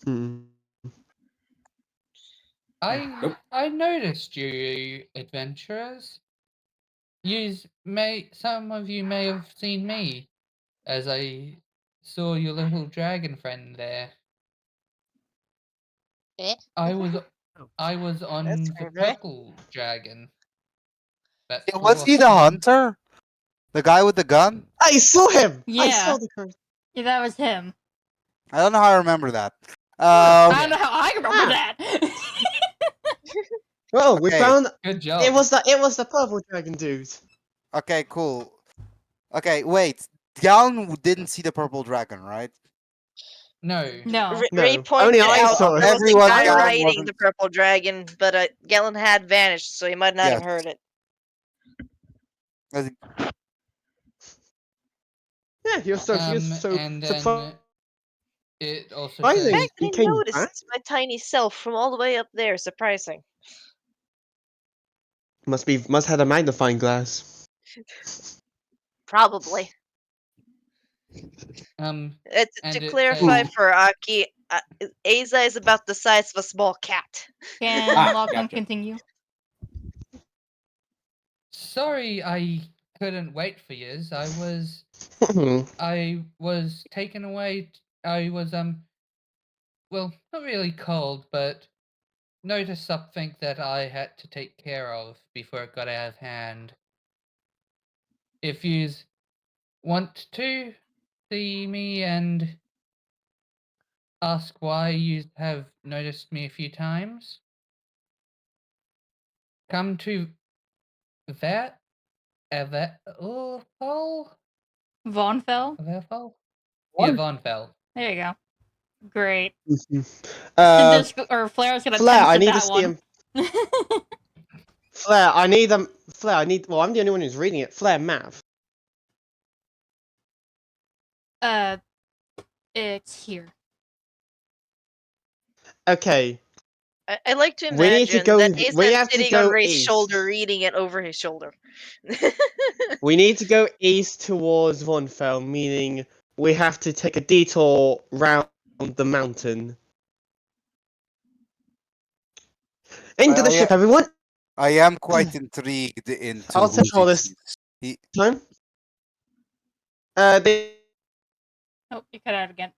Nope. I noticed you adventurers. Some of you may have seen me, as I saw your little dragon friend there. Eh? I was on That's the weird, right? purple dragon. That Yeah, was Thor he the found. hunter? The guy with the gun? I saw him! I Yeah. saw the card. Yeah, that was him. I don't know how I remember that. I don't know how I remember that. Well, we Okay. found Good job. it was the purple dragon dude. Okay, cool. Okay, wait. Galen didn't see the purple dragon, right? No. No. Ray No, pointed only I out saw there it. was a Everyone guy Galen riding wasn't- the purple dragon, but Galen had vanished, so he might not have Yes. heard it. As- Yeah, he was so and then surprising. it also Surprising. The says, fact that He he came noticed back? my tiny self from all the way up there, surprising. Must have a magnifying glass. Probably. and To it clarify says, for Aki, Aza is about the size of a small cat. Can Lachlan gotcha. continue? "Sorry, I couldn't wait for yous. I was taken away. I was well, not really cold, but noticed something that I had to take care of before it got out of hand. If yous want to see me and ask why you have noticed me a few times, come to that Everfall? Vonfell? Everfall? Yeah, Vonfell. There you go. Great. Uh, Or Flair's gonna Flair, I attempt need to that see one. him. Flair, I need them. Flair, I need. Well, I'm the only one who's reading it. Flair, Mav. It's here. Okay. I like to We need to imagine go- that we Aza have to sitting on go Ray's east. shoulder, reading it over his shoulder. We need to go east towards Vonfell, meaning we have to take a detour round the mountain. Into the I- ship, everyone. I am quite intrigued into I'll who touch all this this is. time. They Oh, you cut out again.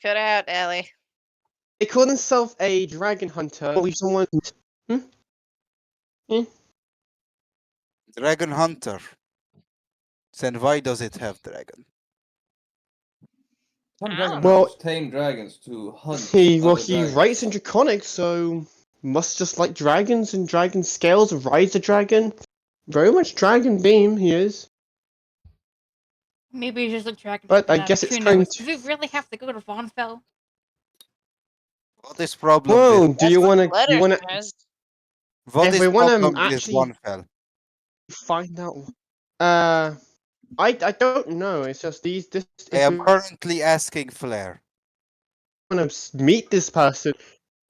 Cut out, Allie. They call themselves a dragon hunter. Or someone. Dragon hunter. Then why does it have dragon? Some I dragon don't know. hunters tame dragons to hunt He other writes in dragons. Draconic, so must just like dragons and dragon scales. Rides a dragon. Very much dragon beam. He is. Maybe it's just a dragon But I fanatic. guess it's Who time knows? to- Do we really have to go to Vonfell? What is problem Whoa! with Do you what want the to? Do letter you want to? says. what If is we want to problem with actually one fell? find out. I don't know. It's just these. This I if am we currently asking Flair. want to meet this person.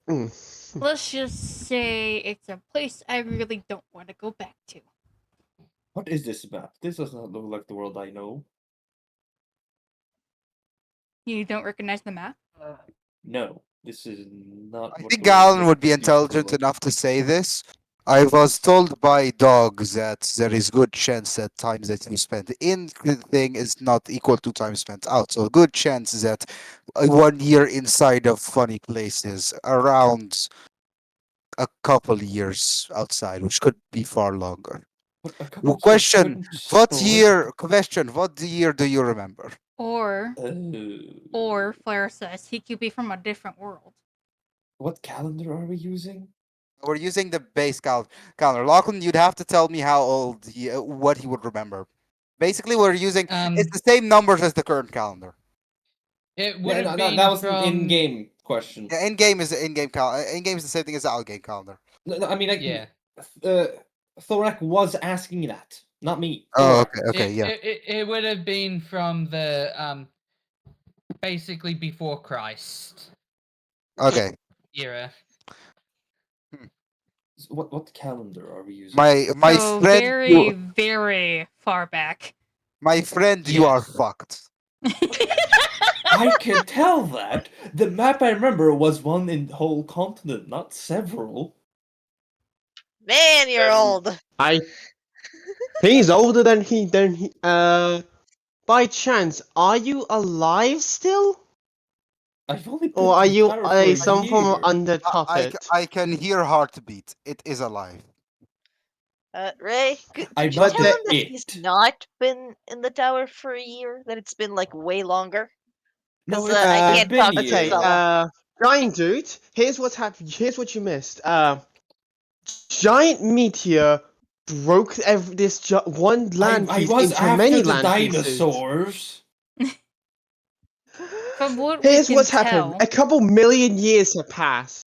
Let's just say it's a place I really don't want to go back to. What is this map? This does not look like the world I know. You don't recognize the map? No, this is not. I what think the world Galen would be used to intelligent look. enough to say this. I was told by dogs that there is good chance that time that you spend in the thing is not equal to time spent out. So good chance that 1 year inside of funny places around a couple years outside, which could be far longer. But a couple of Question: couldn't What split. year? Question: What year do you remember? Or Or Flair says he could be from a different world. what calendar are we using? We're using the base calendar. Lachlan, you'd have to tell me how old what he would remember. Basically, we're using it's the same numbers as the current calendar. It would Yeah, have no, been that was from an in-game question. Yeah, in game is the in game calendar. In game is the same thing as the out game calendar. No, I mean, like, yeah. Thorak was asking that, not me. Oh, Thorak. okay, yeah. It would have been from the basically before Christ Okay. era. What calendar are we using? My So friend, very, very far back. my friend, you are Yes. fucked. I can tell that. The map I remember was one in whole continent, not several. Man, you're old. He's older than he. By chance, are you alive still, I've only been or to are the you tower for a some form of year. under puppet? I can hear heartbeat. It is alive. Ray, could I'm you not tell the him that he's it. not been in the tower for a year? That it's been like way longer? No, Because I it's can't been talk to Okay, this fella. giant dude. Here's what's happened. Here's what you missed. Giant meteor broke one land I piece was into after many the land pieces. dinosaurs. From what we Here's can what's happened. tell, A couple million years have passed.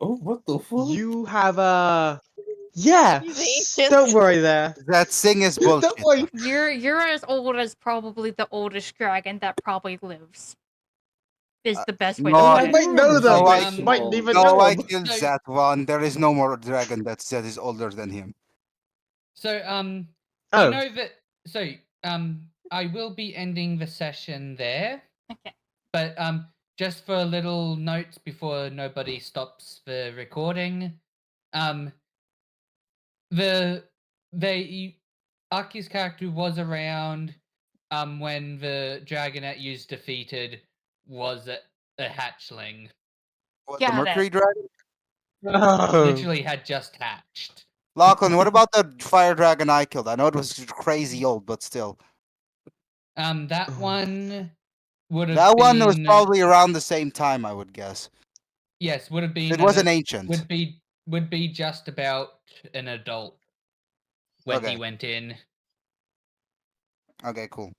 Oh, what the fuck? You have yeah. He's ancient. Don't worry there. That thing is bullshit. Don't worry. you're as old as probably the oldest dragon that probably lives. Is the best way no, to I put it. might know them. No, I Might even No, know I them. killed So- that one. There is no more dragon that is older than him. So Oh. you know that I will be ending the session there. Okay. But just for little notes before nobody stops the recording, Aki's character was around when the dragonette you defeated was a hatchling. What, Got the it. Mercury dragon? Oh. Literally had just hatched. Lachlan, what about the fire dragon I killed? I know it was crazy old, but still. That one would have That been one was probably around the same time, I would guess. yes, would have been It was an an ancient. would be just about an adult when Okay. he went in. Okay, cool.